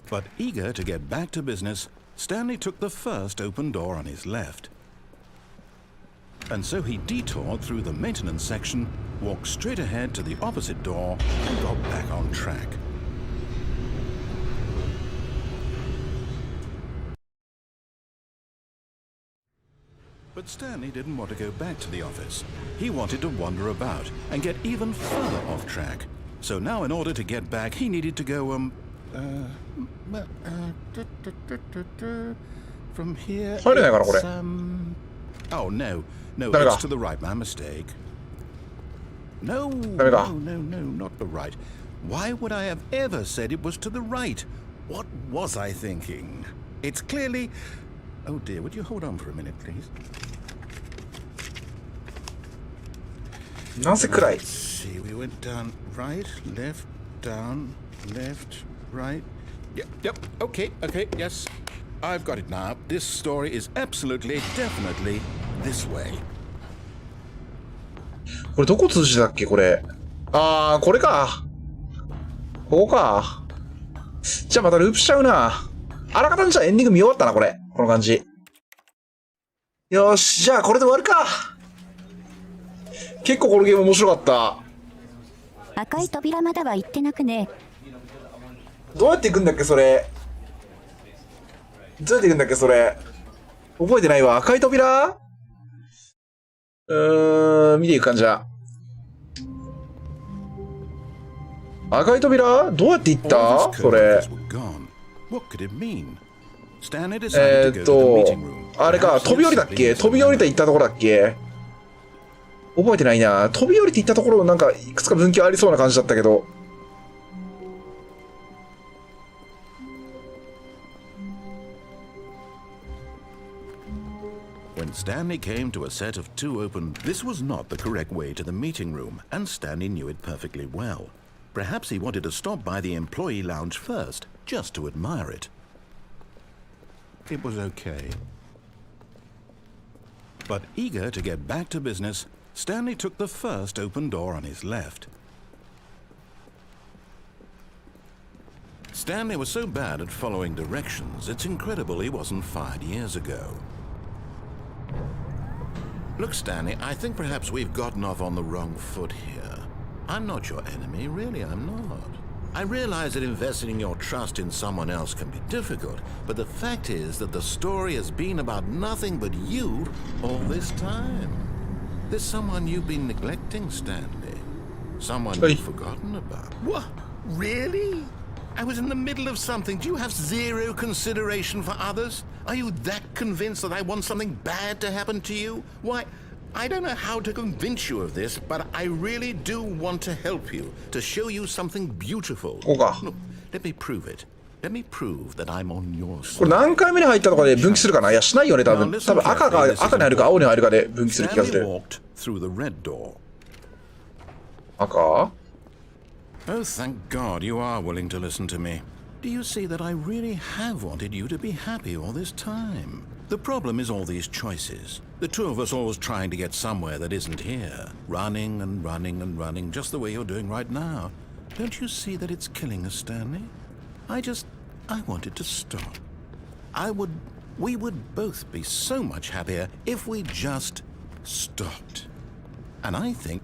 Speaker 2: But eager to get back to business, Stanley took the first open door on his left. And so he detoured through the maintenance section, walked straight ahead to the opposite door, and got back on track. But Stanley didn't want to go back to the office. He wanted to wander about and get even further off track. So now in order to get back, he needed to go, from here, it's, oh, no, it's to the right, my mistake. No, not the right. Why would I have ever said it was to the right? What was I thinking? It's clearly... Oh dear, would you hold on for a minute, please?
Speaker 1: なぜくらい
Speaker 2: Let's see, we went down, right, left, down, left, right. Yep, okay, yes. I've got it now. This story is absolutely, definitely this way.
Speaker 1: これどこ通じたっけこれ。あー、これか。ここか。じゃあまたループしちゃうな。あらかたんじゃエンディング見終わったな、これ。この感じ。よし、じゃあこれで終わるか。結構このゲーム面白かった。
Speaker 3: 赤い扉まだは行ってなくね。
Speaker 1: どうやって行くんだっけ、それ。どうやって行くんだっけ、それ。覚えてないわ。赤い扉？見ていく感じだ。赤い扉？どうやって行ったそれ。あれか、飛び降りたっけ？飛び降りて行ったところだっけ？覚えてないな。飛び降りて行ったところなんかいくつか分岐ありそうな感じだったけど。
Speaker 2: When Stanley came to a set of two open, this was not the correct way to the meeting room, and Stanley knew it perfectly well. Perhaps he wanted to stop by the employee lounge first, just to admire it. It was okay. But eager to get back to business, Stanley took the first open door on his left. Stanley was so bad at following directions, it's incredible he wasn't fired years ago. Look, Stanley, I think perhaps we've gotten off on the wrong foot here. I'm not your enemy, really, I'm not. I realize that investing your trust in someone else can be difficult, but the fact is that the story has been about nothing but you all this time. There's someone you've been neglecting, Stanley. Someone you've forgotten about. What? Really? I was in the middle of something. Do you have zero consideration for others? Are you that convinced that I want something bad to happen to you? Why, I don't know how to convince you of this, but I really do want to help you, to show you something beautiful. Look, let me prove it. Let me prove that I'm on your side.
Speaker 1: これ何回目に入ったとかで分岐するかな？いや、しないよね、多分。多分赤に入るか青に入るかで分岐する気がする。赤？
Speaker 2: Oh, thank God you are willing to listen to me. Do you see that I really have wanted you to be happy all this time? The problem is all these choices. The two of us always trying to get somewhere that isn't here. Running and running and running, just the way you're doing right now. Don't you see that it's killing us, Stanley? I wanted to stop. We would both be so much happier if we just stopped. And I think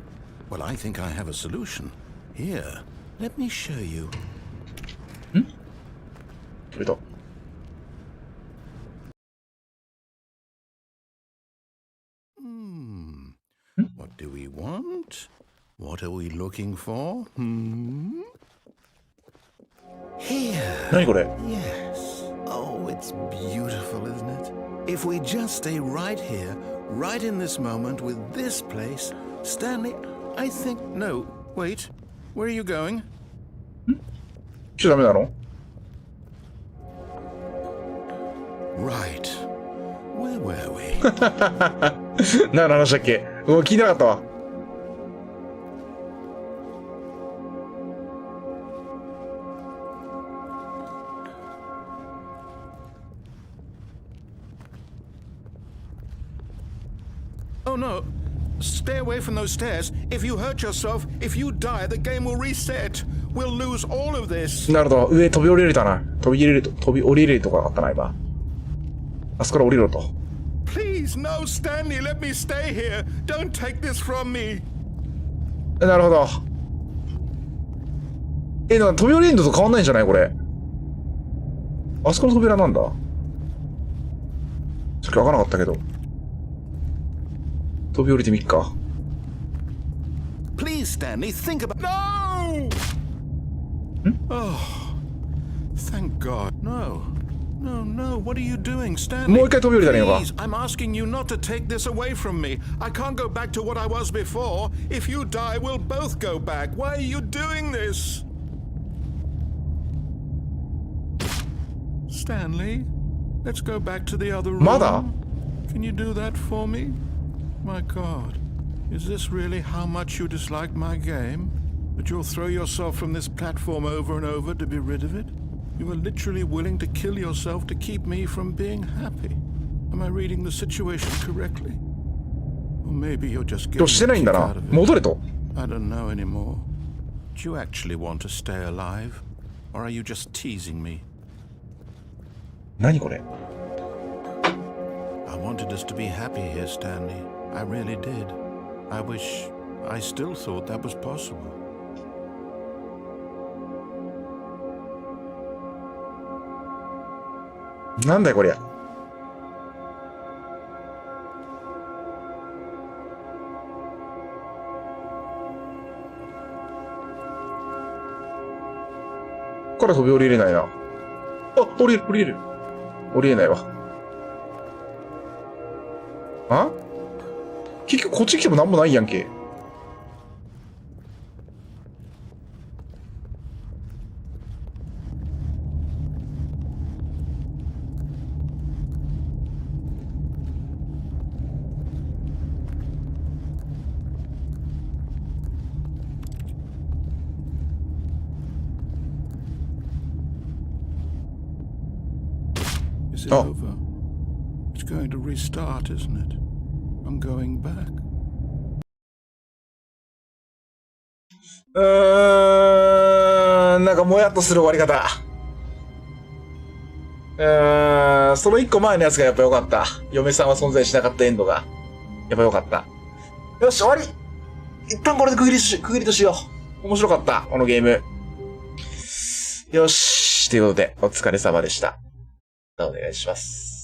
Speaker 2: I have a solution. Here, let me show you. What do we want? What are we looking for? Here.
Speaker 1: 何これ?
Speaker 2: Yes. Oh, it's beautiful, isn't it? If we just stay right here, right in this moment with this place, Stanley, I think... No, wait. Where are you going?
Speaker 1: 来ちゃダメなの?
Speaker 2: Right. Where were we?
Speaker 1: 何の話だっけ? 聞いてなかったわ。
Speaker 2: Oh no. Stay away from those stairs. If you hurt yourself, if you die, the game will reset. We'll lose all of this.
Speaker 1: なるほど。上飛び降りれたな。飛び降りれるとかあったな、今。あそこから降りろと。
Speaker 2: Please, no, Stanley, let me stay here. Don't take this from me.
Speaker 1: なるほど。なんか飛び降りるのと変わんないんじゃないこれ。あそこの扉なんだ。さっき開かなかったけど。飛び降りてみっか。
Speaker 2: Please, Stanley, think about... No! Oh, thank God. No. What are you doing, Stanley?
Speaker 1: もう一回飛び降りたらいいのか。
Speaker 2: Please, I'm asking you not to take this away from me. I can't go back to what I was before. If you die, we'll both go back. Why are you doing this? Stanley, let's go back to the other room.
Speaker 1: まだ
Speaker 2: Can you do that for me? My God, is this really how much you dislike my game? That you'll throw yourself from this platform over and over to be rid of it? You are literally willing to kill yourself to keep me from being happy. Am I reading the situation correctly? Or maybe you're just
Speaker 1: でも
Speaker 2: getting
Speaker 1: してないん
Speaker 2: a
Speaker 1: だ
Speaker 2: kick
Speaker 1: な
Speaker 2: out。of it.
Speaker 1: 戻れと。
Speaker 2: I don't know anymore. Do you actually want to stay alive? Or are you just teasing me?
Speaker 1: 何これ
Speaker 2: I wanted us to be happy here, Stanley. I really did. I wish I still thought that was possible.
Speaker 1: なんだよこりゃ。こから飛び降りれないな。あ、降りれる。降りれないわ。あ？結局こっち来てもなんもないやんけ。
Speaker 2: Is it over? It's going to restart, isn't it? I'm going back.
Speaker 1: なんかもやっとする終わり方。その一個前のやつがやっぱ良かった。嫁さんは存在しなかったエンドが。やっぱ良かった。よし、終わり。一旦これで区切りとしよう。面白かった、このゲーム。よし、ということで、お疲れ様でした。お願いします。